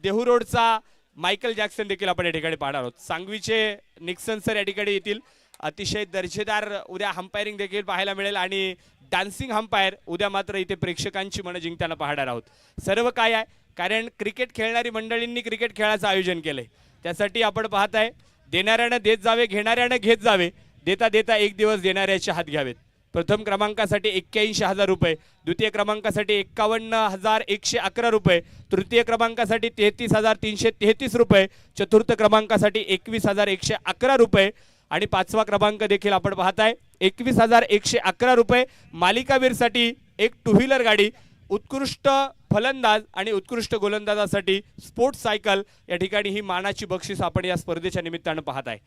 A: देहुरोडचा मायकल जॅक्सन देखील आपण या ठिकाणी पाहणार आहोत. सांगवीचे निक्सन सर या ठिकाणी येतील. अतिशय दर्जेदार उद्या अंपायरिंग देखील पाहायला मिळेल आणि डान्सिंग अंपायर उद्या मात्र इथे प्रेक्षकांची मनं जिंकताना पाहणार आहोत. सर्व काय आहे, कारण क्रिकेट खेळणारी मंडळींनी क्रिकेट खेळाचं आयोजन केलंय. त्यासाठी आपण पाहताय देणाऱ्यानं देत जावे, घेणाऱ्यानं घेत जावे, देता देता एक दिवस देणाऱ्याचे हात घ्यावेत. प्रथम क्रमांकासाठी 81,000 रुपये, द्वितीय क्रमांकासाठी 51,111 रुपये, तृतीय क्रमांकासाठी 33,333 रुपये, चतुर्थ क्रमांकासाठी 21,111 रुपये आणि पाचवा क्रमांक देखील आपण पाहताय 21,111 रुपये. मालिकावीरसाठी एक टू व्हीलर गाडी, उत्कृष्ट फलंदाज आणि उत्कृष्ट गोलंदाजासाठी स्पोर्ट्स सायकल या ठिकाणी ही मानाची बक्षीस आपण या स्पर्धेच्या निमित्तानं पाहत आहे.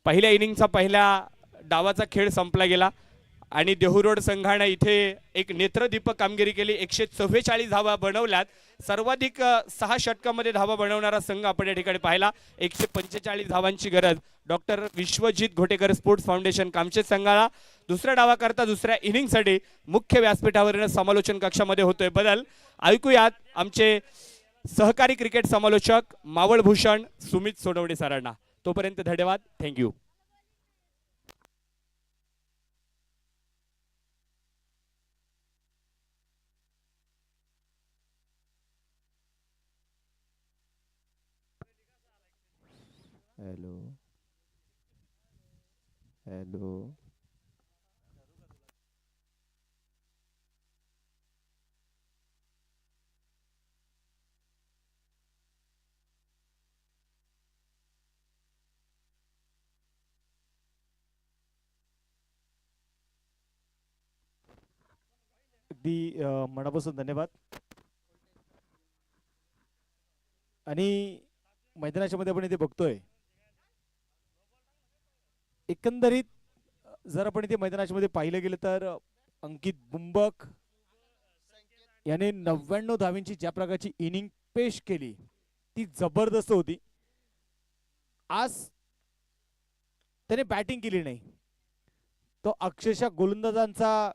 A: पहिल्या इनिंगचा पहिल्या डावाचा खेळ संपला गेला आणि देहूरोड संघानं इथे एक नेत्रदीपक कामगिरी केली. 144 धावा बनवल्यात. सर्वाधिक 6 षटकामध्ये धावा बनवणारा संघ आपण या ठिकाणी पाहिला. 145 धावांची गरज doctor Vishwajit Ghotekar sports foundation Kamshet संघाला. दुसऱ्या डावाकरता दुसऱ्या इनिंगसाठी मुख्य व्यासपीठावरील समालोचन कक्षामध्ये होतोय बदल. ऐकूयात आमचे सहकारी क्रिकेट समालोचक मावळभूषण सुमित सोनवणे सरांना. तोपर्यंत धन्यवाद. थँक्यू.
B: हॅलो हॅलो अगदी मनापासून धन्यवाद. आणि मैदानाच्या मध्ये आपण इथे बघतोय एकंदरीत जर आपण इथे मैदानाच्या मध्ये पाहिलं गेलं तर अंकित बुंबक याने 99 धावांची ज्या प्रकारची इनिंग पेश केली ती जबरदस्त होती. आज त्याने बॅटिंग केली नाही, तो अक्षरशः गोलंदाजांचा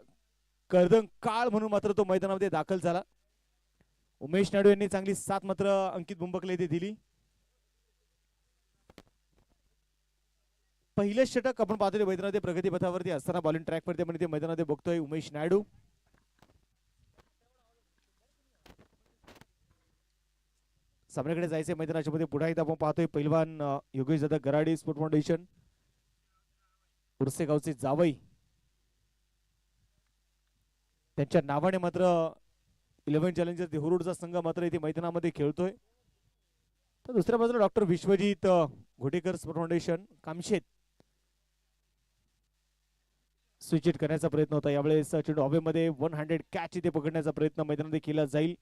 B: कर्दम काळ म्हणून मात्र तो मैदानामध्ये दाखल झाला. उमेश नायडू यांनी चांगली साथ मात्र अंकित बुंबकला इथे दिली. पहिलं षटक आपण पाहतोय मैदानामध्ये प्रगती पथावरती असताना बॉलिंग ट्रॅक वरती आपण इथे मैदानामध्ये बघतोय उमेश नायडू. सामन्याकडे जायचे मैदानाच्या मध्ये पुढे एकदा आपण पाहतोय पहिलवान योगेश दादा गराडे स्पोर्ट फाउंडेशन उडसे गावचे जावई त्यांच्या नावाने मात्र 11 चॅलेंजर देहूरोडचा संघ मात्र इथे मैदानामध्ये खेळतोय. तर दुसऱ्या बाजूला doctor Vishwajit Ghotekar sport foundation Kamshet switch hit करण्याचा प्रयत्न होता. यावेळेस चेंडू हवेमध्ये 100 कॅच इथे पकडण्याचा प्रयत्न मैदानामध्ये केला जाईल.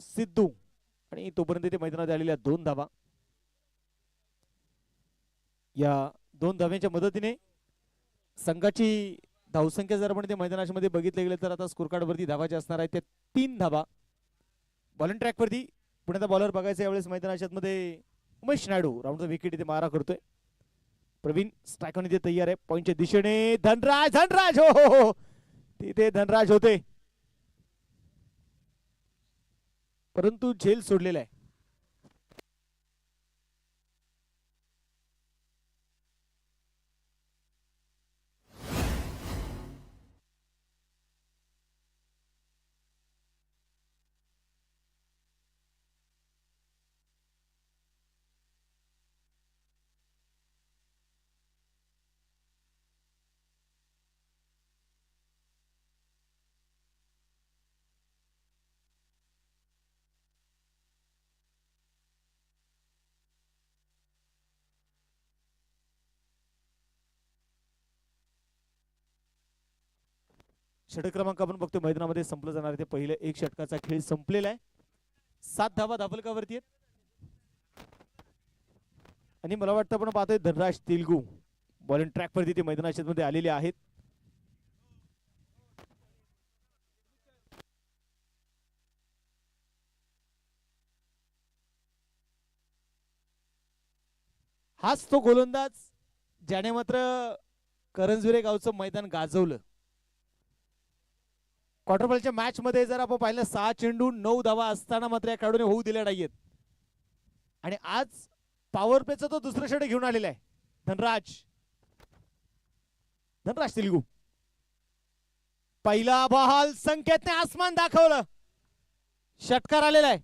B: सिद्धू आणि तोपर्यंत इथे मैदानात आलेल्या 2 धावा. या 2 धाव्यांच्या मदतीने संघाची धावसंख्या जर आपण ते मैदानाच्या मध्ये बघितले गेले तर आता स्कोर कार्ड वरती धावाचे असणार आहेत त्या 3 धावा. बॉलिंग ट्रॅक वरती पुण्याचा बॉलर बघायचा यावेळेस मैदानाच्या मध्ये उमेश नायडू राऊंडचा विकेट इथे मारा करतोय. प्रवीण स्ट्राईक इथे तयार आहे पॉइंटच्या दिशेने. धनराज हो तिथे धनराज होते परंतु झेल सोडलेला आहे. षटक क्रमांक आपण बघतो मैदानामध्ये संपलं जाणार आहे. ते पहिले 1 षटकाचा खेळ संपलेला आहे. 7 धावा धावलकावरती आहेत आणि मला वाटतं आपण पाहतोय धनराज तेलगू बॉलिंग ट्रॅक वरती ते मैदानाच्या मध्ये आलेले आहेत. हाच तो गोलंदाज ज्याने मात्र करंजविरे गावचं मैदान गाजवलं. क्वार्टर फायनलच्या मॅच मध्ये जर आपण पाहिलं 6 चेंडू 9 धावा असताना मात्र या खेळाडूने होऊ दिल्या नाहीयेत आणि आज पॉवर प्लेचा तो दुसरं षटक घेऊन आलेला आहे. धनराज तेलगू पहिला बॉल संकेतने आसमान दाखवलं. षटकार आलेला आहे.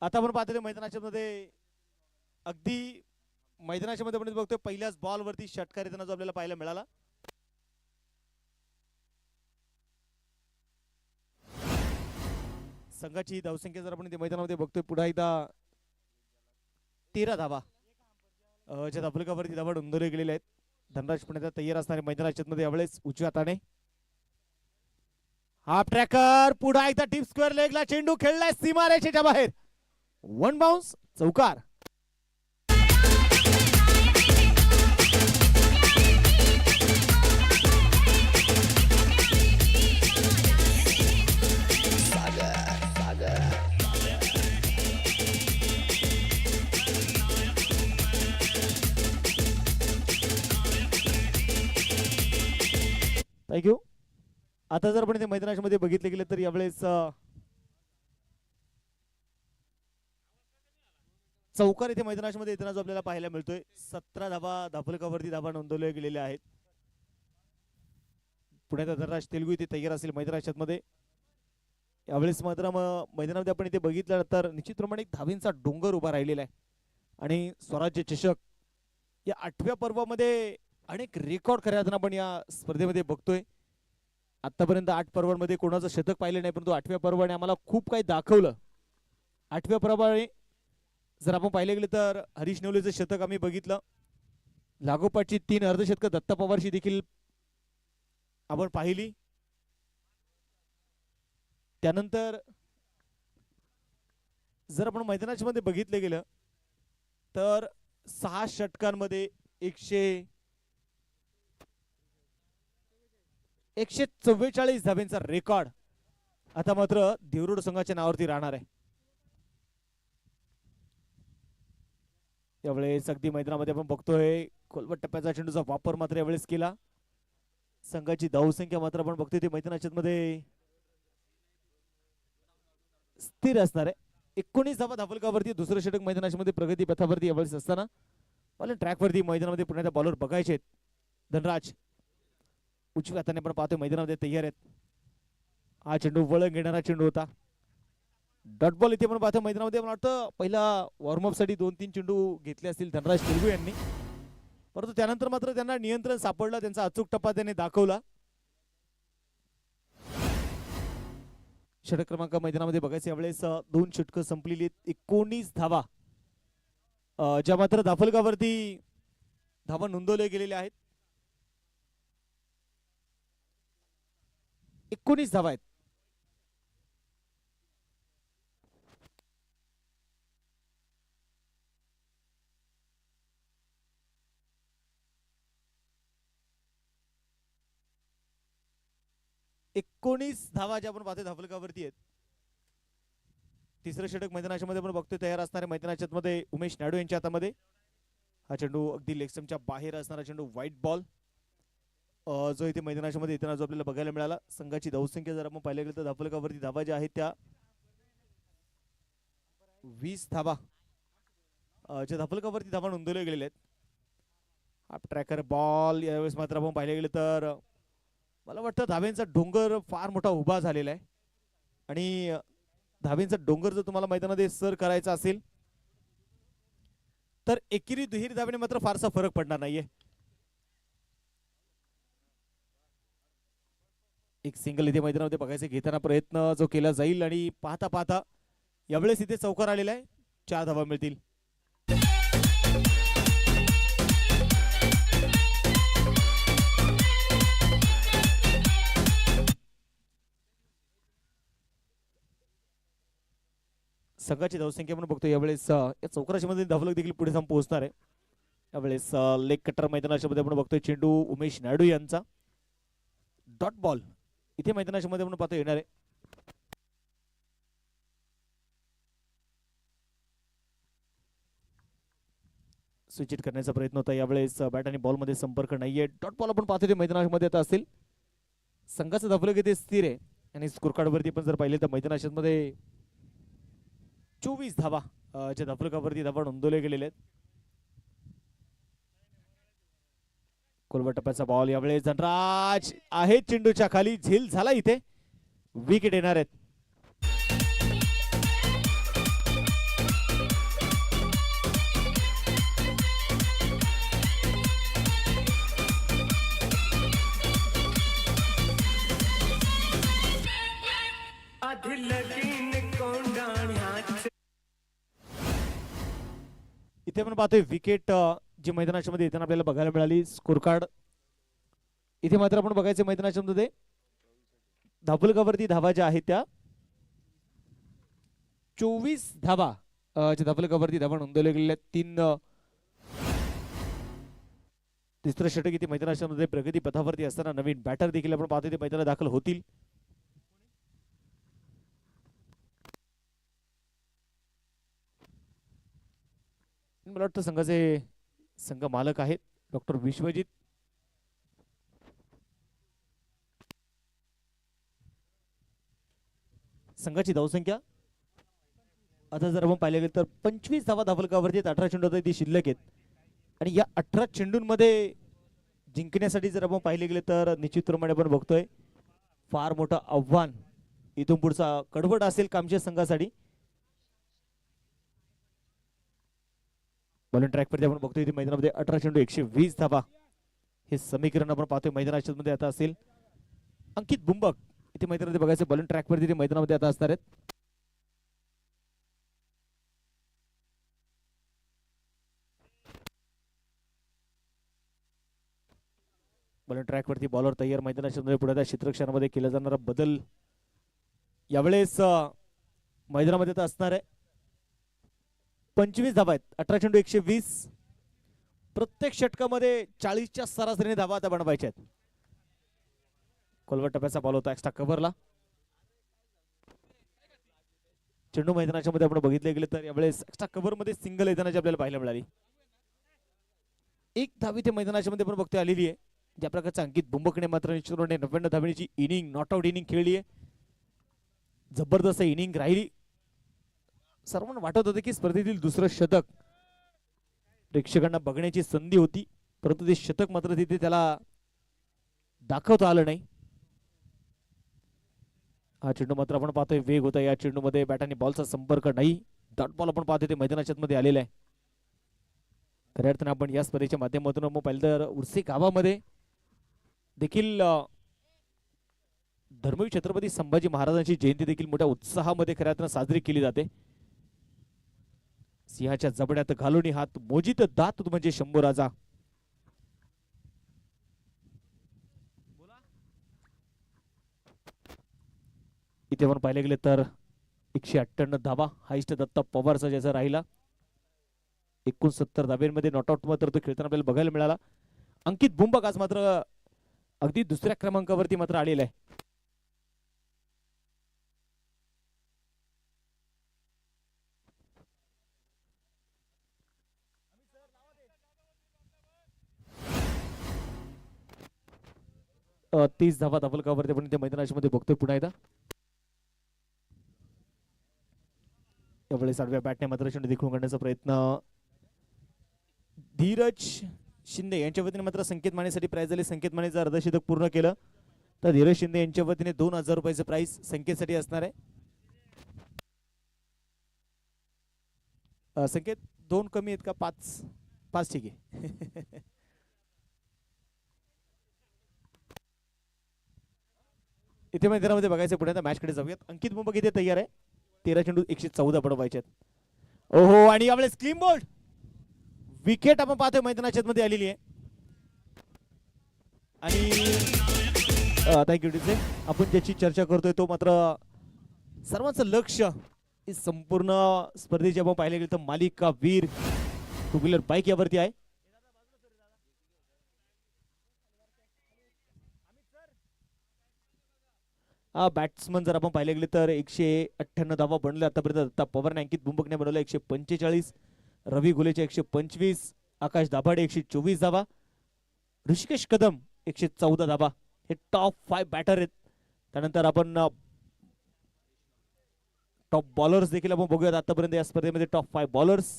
B: आता आपण पाहतोय मैदानाच्या मध्ये अगदी मैदानाच्या मध्ये आपण बघतोय पहिल्याच बॉल वरती षटकार येताना जो आपल्याला पाहायला मिळाला. संघाची धावसंख्या जर आपण मैदानामध्ये बघतोय पुन्हा एकदा 13 धावा ज्या धावफलकावरती धावा नोंदवले गेलेले आहेत. धनराज पुण्याचा तयार असणारे मैदानाच्या मध्ये यावेळेस उजव्या हाताने हाफ ट्रॅकर पुन्हा एकदा डीप स्क्वेअर लेगला चेंडू खेळलाय सीमारेषेच्या बाहेर. वन बाउन्स चौकार. थँक्यू. आता जर आपण इथे मैदानाच्या मध्ये बघितले गेले तर यावेळेस चौकार इथे मैदानाच्या मध्ये येताना जो आपल्याला पाहायला मिळतोय. 17 धावा धावफलकावरती धावा नोंदवल्या गेलेल्या आहेत. पुण्याचा धनराज तेलगू इथे तयार असेल मैदानाच्या मध्ये. यावेळेस मात्र मैदानामध्ये आपण इथे बघितलं तर निश्चितप्रमाणे एक धावींचा डोंगर उभा राहिलेला आहे आणि स्वराज्य चषक या 8व्या पर्वामध्ये अनेक रेकॉर्ड करताना आपण या स्पर्धेमध्ये बघतोय. आतापर्यंत 8 पर्वांमध्ये कोणाचं शतक पाहिलं नाही, परंतु 8व्या पर्वाने आम्हाला खूप काही दाखवलं. 8व्या पर्वाने जर आपण पाहिले गेले तर हरीश नवलेचं शतक आम्ही बघितलं. लागोपाठची 3 अर्धशतकं दत्ता पवारची देखील आपण पाहिली. त्यानंतर जर आपण मैदानाच्या मध्ये बघितलं गेलं तर 6 षटकांमध्ये 144 धाब्यांचा रेकॉर्ड आता मात्र देवरुड संघाच्या नावावरती राहणार आहे. यावेळेस अगदी मैदानामध्ये आपण बघतोय खोलवट टप्प्याचा चेंडूचा वापर मात्र यावेळेस केला. संघाची धावसंख्या मात्र आपण बघतोय ते मैदानाच्या मध्ये स्थिर असणार आहे. 19 धावा धावफलकावरती दुसरं षटक मैदानाच्या मध्ये प्रगती पथावरती यावेळेस असताना मला ट्रॅकवरती मैदानामध्ये पुण्याचा बॉलर बघायचे आहेत. धनराज उजव्या हाताने आपण पाहतोय मैदानामध्ये तयार आहेत. हा चेंडू वळण घेणारा चेंडू होता. डॉट बॉल इथे आपण पाहतो मैदानामध्ये. मला वाटतं पहिला वॉर्मअप साठी 2-3 चेंडू घेतले असतील धनराज तेलगू यांनी, परंतु त्यानंतर मात्र त्यांना नियंत्रण सापडलं. त्यांचा अचूक टप्पा त्यांनी दाखवला. षटक क्रमांक मैदानामध्ये बघायचं यावेळेस 2 षटकं संपलेली. 19 धावा ज्या मात्र धावफलकावरती धावा नोंदवल्या गेलेल्या आहेत. 19 धावा आहेत. धावा ज्या आपण पाहतोय धावफलकावरती आहेत. तिसरं षटक मैदानाच्या मध्ये आपण बघतोय तयार असणारे मैदानाच्या मध्ये उमेश नायडू यांच्या हातामध्ये. हा चेंडू अगदी लेगस्टम्पच्या बाहेर असणारा चेंडू व्हाईट बॉल जो इथे मैदानाच्या मध्ये येताना जो आपल्याला बघायला मिळाला. संघाची धावसंख्या जर आपण पाहिलं गेलं तर धावफलकावरती धावा ज्या आहेत त्या 20 धावा ज्या धावफलकावरती धावा नोंदवल्या गेलेल्या आहेत. हा ट्रॅकर बॉल यावेळेस मात्र आपण पाहिलं गेलं तर मला वाटतं धाब्यांचा डोंगर फार मोठा उभा झालेला आहे आणि धाब्यांचा डोंगर जर तुम्हाला मैदानामध्ये सर करायचा असेल तर एकेरी दुहेरी धाब्याने मात्र फारसा फरक पडणार नाहीये. एक सिंगल इथे मैदानामध्ये बघायचे घेताना प्रयत्न जो केला जाईल आणि पाहता पाहता यावेळेस इथे चौकार आलेला आहे. 4 धावा मिळतील. संघाची धावसंख्या आपण बघतो यावेळेस या चौकाराच्या मध्ये धावफलक देखील पुढे जाऊन पोहोचणार आहे. यावेळेस लेग कटर मैदानाच्या मध्ये आपण बघतोय चेंडू उमेश नायडू यांचा. डॉट बॉल इथे मैदानाच्या मध्ये आपण पाहतो येणार आहे. स्विच इट करण्याचा प्रयत्न होता. यावेळेस बॅट आणि बॉल मध्ये संपर्क नाहीये. डॉट बॉल आपण पाहतो ते मैदानामध्ये आता असेल. संघाचं धावफलक इथे स्थिर आहे आणि स्कोर कार्ड वरती पण जर पाहिले तर मैदानाच्या मध्ये 24 धावा ज्या धावफलकावरती धावा नोंदवले गेलेले आहेत. कोलवा टप्प्याचा बॉल यावेळेस धनराज आहे चेंडूच्या खाली. झेल झाला इथे. विकेट येणार आहेत. इथे आपण पाहतोय विकेट जी मैदानाच्या मध्ये येताना आपल्याला बघायला मिळाली. स्कोर कार्ड इथे मात्र आपण बघायचं मैदानाच्या मध्ये धाबलकावरती धावा ज्या आहेत त्या 24 धावा धाबलकावरती धावा नोंदवल्या गेलेल्या. तिसरं षटक इथे मैदानाच्या मध्ये प्रगती पथावरती असताना नवीन बॅटर देखील आपण पाहतोय ते मैदानात दाखल होतील. मला वाटतं संघाचे संघ मालक आहेत डॉक्टर विश्वजित. संघाची धावसंख्या आता जर आपण पाहिलं गेलं तर 25 धावा धावलकावरती 18 चेंडू ती शिल्लक आहेत. आणि या 18 चेंडूंमध्ये जिंकण्यासाठी जर आपण पाहिले गेले तर निश्चितप्रमाणे आपण बघतोय फार मोठं आव्हान इथून पुढचा कडवट असेल कामच्या संघासाठी. बॉलिंग ट्रॅक वरती आपण बघतोय इथे मैदानामध्ये 18 चेंडू 120 धावा हे समीकरण आपण पाहतोय मैदानाच्या मध्ये आता असेल. अंकित बुंबक इथे मैदानामध्ये बघायचं बॉलिंग ट्रॅक वरती मैदानामध्ये आता असणार आहेत. बॉलिंग ट्रॅक वरती बॉलर तयार मैदानाच्या मध्ये पुढे क्षेत्ररक्षणामध्ये केला जाणारा बदल यावेळेस मैदानामध्ये आता असणार आहे. 25 धावा आहेत 18 चेंडू 120. प्रत्येक षटकामध्ये 40च्या सरासरीने धावा आता बनवायच्या आहेत. खोलवर टप्प्याचा बॉल होता एक्स्ट्रा कव्हरला. चेंडू मैदानाच्या मध्ये आपण बघितले गेले तर यावेळेस एक्स्ट्रा कव्हर मध्ये सिंगल येतानाची आपल्याला पाहायला मिळाली. एक धावी ते मैदानाच्या मध्ये आपण बघतोय आलेली आहे. ज्या प्रकारचा अंकित बुंबकने मात्र निश्चितपणे 99 धावांची इनिंग नॉट आउट इनिंग खेळली आहे. जबरदस्त इनिंग राहिली. सर्वांना वाटत होतं की स्पर्धेतील दुसरं शतक प्रेक्षकांना बघण्याची संधी होती, परंतु ते शतक मात्र तिथे त्याला दाखवता आलं नाही. हा चेंडू मात्र आपण पाहतोय वेग होता या चेंडूमध्ये. बॅटाने बॉलचा संपर्क नाही. डॉट बॉल आपण पाहतोय ते मैदानाच्या मध्ये आलेला आहे. खऱ्या अर्थाने आपण या स्पर्धेच्या माध्यमातून पाहिलं तर उर्से गावामध्ये देखील धर्मवीर छत्रपती संभाजी महाराजांची जयंती देखील मोठ्या उत्साहामध्ये खऱ्या अर्थाने साजरी केली जाते. सिंहाच्या जबड्यात घालून हात मोजित दात म्हणजे शंभू राजा. इथे आपण पाहिले गेले तर 158 धावा हायस्ट दत्ता पवारचा ज्याचा राहिला. 69 धाब्यांमध्ये नॉट आउट मात्र तो खेळताना आपल्याला बघायला मिळाला. अंकित बुंबक आज मात्र अगदी दुसऱ्या क्रमांकावरती मात्र आलेला आहे. तीस धावा धावलकावरती आपण त्या मैदानाच्या मध्ये बघतोय पुन्हा एकदा. यावेळेस आडव्या बॅटने मात्र चेंडू देखून काढण्याचा प्रयत्न धीरज शिंदे यांच्या वतीने मात्र संकेत मानेसाठी प्राइज झाले. संकेत माने जर अर्धशतक पूर्ण केलं तर धीरज शिंदे यांच्या वतीने 2000 रुपयाचं प्राइज संकेतसाठी असणार आहे. संकेत 2 कमी आहेत का? 5 ठीक आहे. इथे मैदानामध्ये बघायचं पुढे मॅच कडे जाऊयात. अंकित बुंबक इथे तयार आहे. 13 चेंडू 114 पडवायचे आहेत. ओहो आणि यावेळेस क्लीन बोल्ड विकेट आपण पाहतोय मैदानाच्या मध्ये आलेली आहे. आणि थँक्यू टीचे आपण ज्याची चर्चा करतोय तो मात्र सर्वांचं लक्ष संपूर्ण स्पर्धेचे आपण पाहिले गेले तर मालिका वीर टू व्हीलर बाईक यावरती आहे. बॅट्समन जर आपण पाहिले गेले तर 198 धावा बनले आतापर्यंत. दत्ता पवारने अंकित बुंबकने बनवलं 145. रवी घुलेचे 125. आकाश दाभाडे 124 धावा. ऋषिकेश कदम 114 धावा. हे टॉप 5 बॅटर आहेत. त्यानंतर आपण टॉप बॉलर्स देखील आपण बघूयात आतापर्यंत या स्पर्धेमध्ये टॉप 5 बॉलर्स.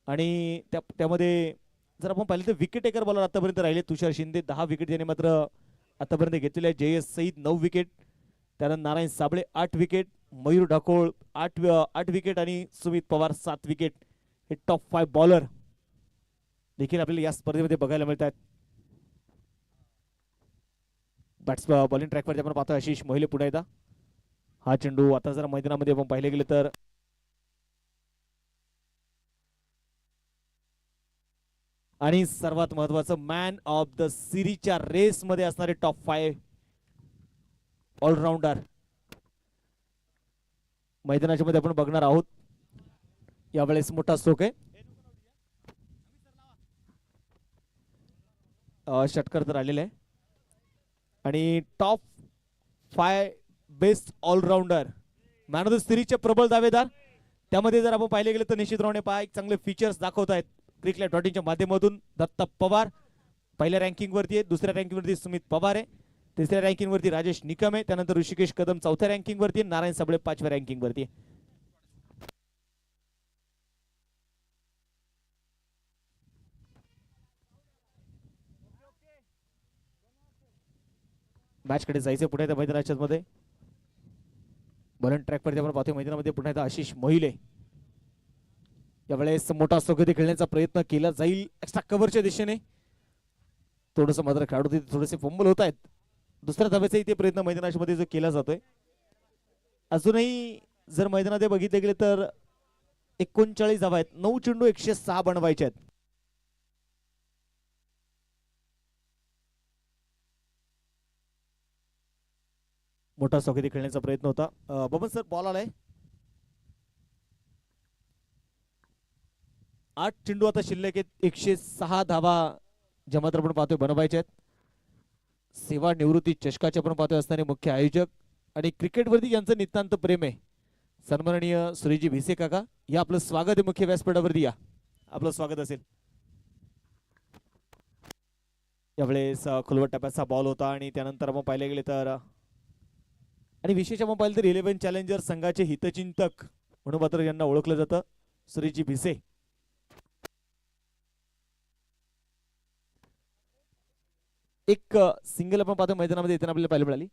B: आणि त्यामध्ये जर आपण पाहिलं तर विकेट टेकर बॉलर आतापर्यंत राहिले तुषार शिंदे 10 विकेट ज्याने मात्र आतापर्यंत घेतलेले आहे. जयेश सईद 9 विकेट. त्यानंतर नारायण साबळे 8 विकेट. मयूर ढाकोळ 8 विकेट आणि सुमित पवार 7 विकेट. हे टॉप 5 बॉलर देखील आपल्याला या स्पर्धेमध्ये बघायला मिळतात. बॉलिंग ट्रॅकवरती आपण पाहतो आशिष मोहिले पुन्हा एकदा. हा चेंडू आता जर मैदानामध्ये आपण पाहिले गेले तर आणि सर्वात महत्वाचं मॅन ऑफ द सिरीजच्या रेस मध्ये असणारे टॉप 5 ऑलराऊंडर मैदानाच्या मध्ये आपण बघणार आहोत. यावेळेस मोठा स्ट्रोक आहे. षटकर तर आलेले आहे आणि top 5 best allrounder man of the सिरीजचे प्रबळ दावेदार. त्यामध्ये जर आपण पाहिले गेले तर निश्चितपणे एक चांगले फीचर्स दाखवत आहेत cricket.in च्या माध्यमातून. दत्ता पवार पहिल्या रँकिंग वरती आहे, दुसऱ्या रँकिंग वरती सुमित पवार आहे, तिसऱ्या रँकिंग वरती राजेश निकम आहे, त्यानंतर ऋषिकेश कदम चौथ्या रँकिंग वरती, नारायण साबळे 5व्या रँकिंग वरती. मॅच कडे जायचं पुढे त्या मैदानाच्या मध्ये बॉलिंग ट्रॅक वरती आपण पाहतोय मैदानामध्ये पुन्हा एकदा आशिष मोहिले. यावेळेस मोठा स्ट्रोक खेळण्याचा प्रयत्न केला जाईल एक्स्ट्रा कव्हरच्या दिशेने. थोडस मात्र खेळाडू थोडेसे फंबल होत आहेत. दुसऱ्या धाब्याचा इथे प्रयत्न मैदानाच्या मध्ये जो केला जातोय. अजूनही जर मैदानात बघितले गेले तर 39 धावा आहेत. 9 चेंडू 106 बनवायचे आहेत. मोठा स्ट्रोक खेळण्याचा प्रयत्न होता. बबन सर बॉल आलाय. 8 चेंडू आता शिल्लक आहेत. 106 धावा ज्या मात्र आपण पाहतोय बनवायचे आहेत. सेवा निवृत्ती चषकाचे आपण पाहतोय असणारे मुख्य आयोजक आणि क्रिकेटवरती यांचं नितांत प्रेम आहे सन्माननीय सुरेजी भिसे काका. या आपलं स्वागत आहे मुख्य व्यासपीठावरती. या आपलं स्वागत असेल. यावेळेस खुलवट टप्प्याचा बॉल होता आणि त्यानंतर आपण पाहिले गेले तर आणि विशेष आपण पाहिलं तर 11 चॅलेंजर संघाचे हितचिंतक म्हणून मात्र यांना ओळखलं जातं सुरेजी भिसे. एक सिंगल आपण पाहतो मैदानामध्ये येताना आपल्याला पाहायला मिळाली.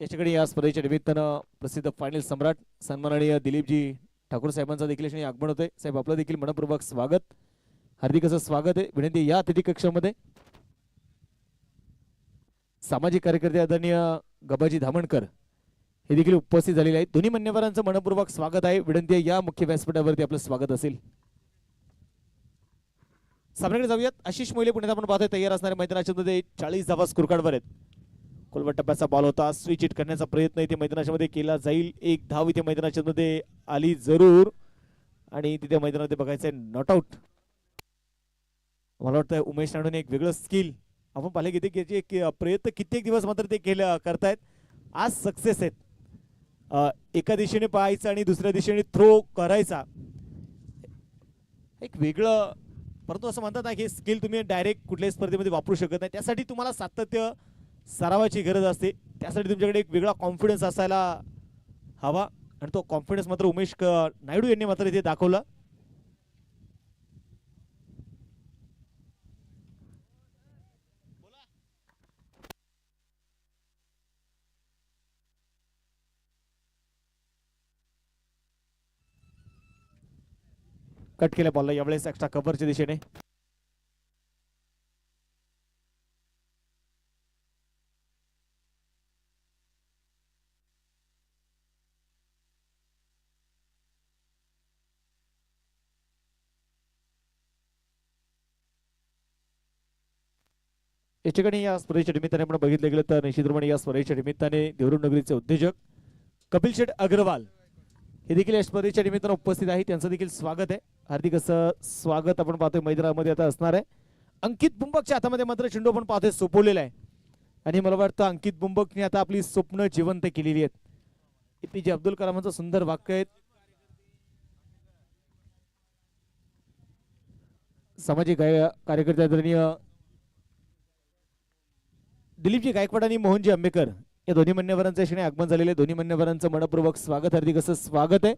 B: याच्याकडे या स्पर्धेच्या निमित्तानं प्रसिद्ध फायनल सम्राट सन्माननीय दिलीपजी ठाकूर साहेबांचा देखील आगमन होतंय. साहेब आपलं देखील मनपूर्वक स्वागत, हार्दिक असं स्वागत आहे. विनंती या अतिथी कक्षामध्ये सामाजिक कार्यकर्ते आदरणीय गबाजी धामणकर हे देखील उपस्थित झालेले आहेत. दोन्ही मान्यवरांचं मनपूर्वक स्वागत आहे. विनंती या मुख्य व्यासपीठावरती आपलं स्वागत असेल. सामन्याकडे जाऊयात. आशिष मोहिले पुण्यात आपण पाहतोय तयार असणाऱ्या मैदानाच्या मध्ये 40 धावा स्कोर कार्डवर आहेत. खोलवट टप्प्याचा बॉल होता. स्विच हिट करण्याचा प्रयत्न इथे मैदानाच्या मध्ये केला जाईल. एक धाव इथे मैदानाच्या मध्ये आली जरूर आणि तिथे मैदानामध्ये बघायचंय नॉट आउट. मला वाटतं उमेश नाडूने एक वेगळं स्किल आपण पाहिले की प्रयत्न कित्येक दिवस मात्र ते केलं करतायत. आज सक्सेस आहेत. एका दिशेने पाहायचं आणि दुसऱ्या दिशेने थ्रो करायचा एक वेगळं. परंतु असं म्हणतात ना की स्किल तुम्ही डायरेक्ट कुठल्याही स्पर्धेमध्ये वापरू शकत नाही. त्यासाठी तुम्हाला सातत्य सरावाची गरज असते. त्यासाठी तुमच्याकडे एक वेगळा कॉन्फिडन्स असायला हवा आणि तो कॉन्फिडन्स मात्र उमेश नायडू यांनी मात्र इथे दाखवला. कट केल्या बॉलला यावेळेस एक्स्ट्रा कव्हरच्या दिशेने या ठिकाणी या स्पर्धेच्या निमित्ताने आपण बघितलं गेलं तर निश्चितपणे या स्पर्धेच्या निमित्ताने देवरुण नगरीचे उद्योजक कपिल शेठ अग्रवाल हे देखील या स्पर्धेच्या निमित्ताने उपस्थित आहे. त्यांचं देखील स्वागत आहे. हार्दिक असं स्वागत आपण पाहतोय मैदानामध्ये आता असणार आहे. अंकित बुंबकच्या हातामध्ये मात्र चेंडू आपण पाहतोय सोपवलेला आहे आणि मला वाटतं अंकित बुंबकने आता आपली स्वप्न जिवंत केलेली आहेत. एपीजे अब्दुल कलामांचं सुंदर वाक्य आहे. सामाजिक कार्यकर्ते आदरणीय दिलीपजी गायकवाड आणि मोहनजी आंबेकर या दोन्ही मान्यवरांच्या क्षणी आगमन झालेले. दोन्ही मान्यवरांचं मनपूर्वक स्वागत, हार्दिक असं स्वागत आहे.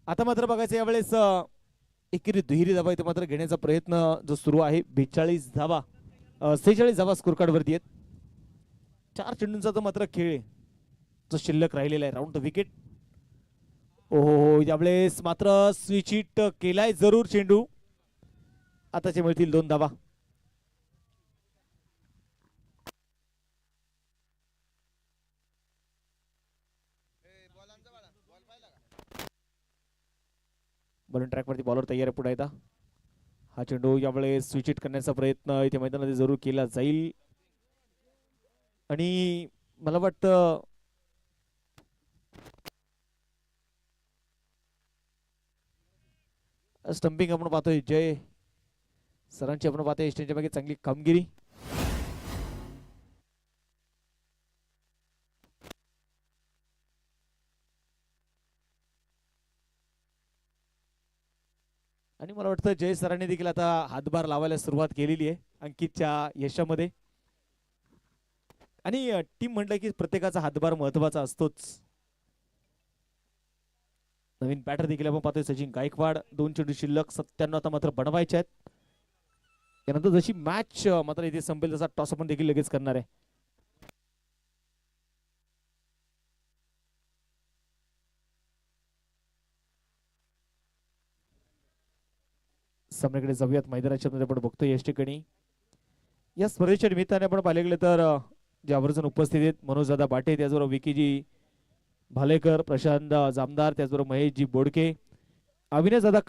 B: आता मात्र बघायचं यावेळेस एकेरी दुहेरी धावा इथे मात्र घेण्याचा प्रयत्न जो सुरू आहे. 46 धावा 46 धावा स्कोर कार्ड वरती आहेत. 4 चेंडूंचा तो मात्र खेळ जो शिल्लक राहिलेला आहे. Round the wicket. ओहो यावेळेस मात्र स्विच हिट केलाय जरूर चेंडू. आताचे मिळतील 2 धावा. बॉलिंग ट्रॅकवरती बॉलर तयार आहे पुढे येता. हा चेंडू यावेळेस स्विच हिट करण्याचा प्रयत्न इथे मैदानामध्ये जरूर केला जाईल आणि मला वाटतं स्टंपिंग आपण पाहतोय. जय सरांची आपण पाहतोय स्टेजच्या मागे चांगली कामगिरी. आणि मला वाटतं जय सरांनी देखील आता हातभार लावायला सुरुवात केलेली आहे अंकितच्या यशामध्ये. आणि टीम म्हटलं की प्रत्येकाचा हातभार महत्वाचा असतोच. नवीन बॅटर देखील आपण पाहतोय सचिन गायकवाड. 2 चेंडू शिल्लक 97 आता मात्र बनवायचे आहेत. त्यानंतर जशी मॅच मात्र इथे संपेल तसा टॉस आपण देखील लगेच करणार आहे. सामन्याकडे जाऊयात. मैदानाच्या मध्ये आपण बघतोय याच ठिकाणी या स्पर्धेच्या निमित्ताने आपण पाहिले गेले तर जे आवर्जून उपस्थित आहेत मनोजदादा बाटे, त्याचबरोबर विकीजी भालेकर, प्रशांत जामदार, त्याचबरोबर महेशजी बोडके, अविनाशदादा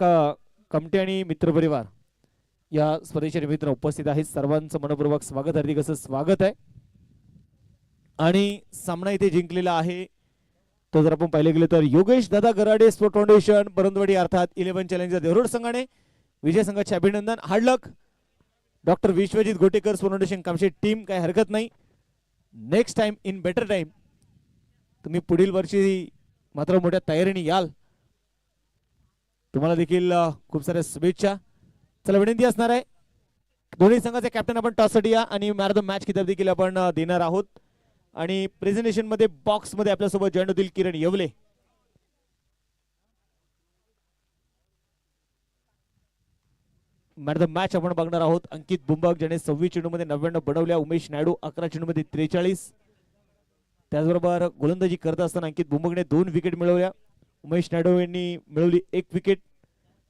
B: कमटे आणि मित्रपरिवार या स्पर्धेच्या निमित्ताने उपस्थित आहेत. सर्वांचं मनपूर्वक स्वागत, हार्दिक असं स्वागत आहे. आणि सामना इथे जिंकलेला आहे तो जर आपण पाहिले गेले तर योगेश दादा गराडे स्पोर्ट फाउंडेशन परंतवाडी अर्थात 11 चॅलेंजर देवरोड संघाने. विजय संघाचे अभिनंदन. Hard luck doctor Vishwajit Gotekar sport foundation Kamshe team. काही हरकत नाही, next time in better time तुम्ही पुढील वर्षी मात्र मोठ्या तयारीने याल. तुम्हाला देखील खूप साऱ्या शुभेच्छा. चला विनंती असणार आहे दोन्ही संघाचे कॅप्टन आपण टॉससाठी या आणि मॅन ऑफ द मॅच किताब देखील आपण देणार आहोत. आणि प्रेझेंटेशन मध्ये बॉक्स मध्ये आपल्यासोबत जॉईन होतील Kiran Yewale. Man of the match आपण बघणार आहोत अंकित बुंबक, ज्याने 26 चेंडू मध्ये 99 बनवल्या. उमेश नायडू 11 चेंडू मध्ये 43. त्याचबरोबर गोलंदाजी करत असताना अंकित बुंबकने 2 विकेट मिळवल्या. उमेश नायडू यांनी मिळवली 1 विकेट.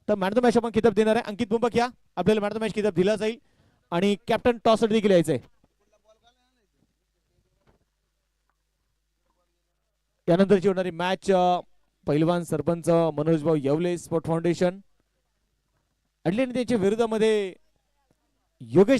B: तर मॅन ऑफ द मॅच आपण किताब देणार आहे. अंकित बुंबक या, आपल्याला मॅन ऑफ द मॅच किताब दिला जाईल आणि कॅप्टन टॉस देखील यायचंय. यानंतरची होणारी मॅच पहिलवान सरपंच मनोज भाऊ येवले स्पोर्ट फाउंडेशन अडले आणि त्यांच्या विरोधामध्ये योगेश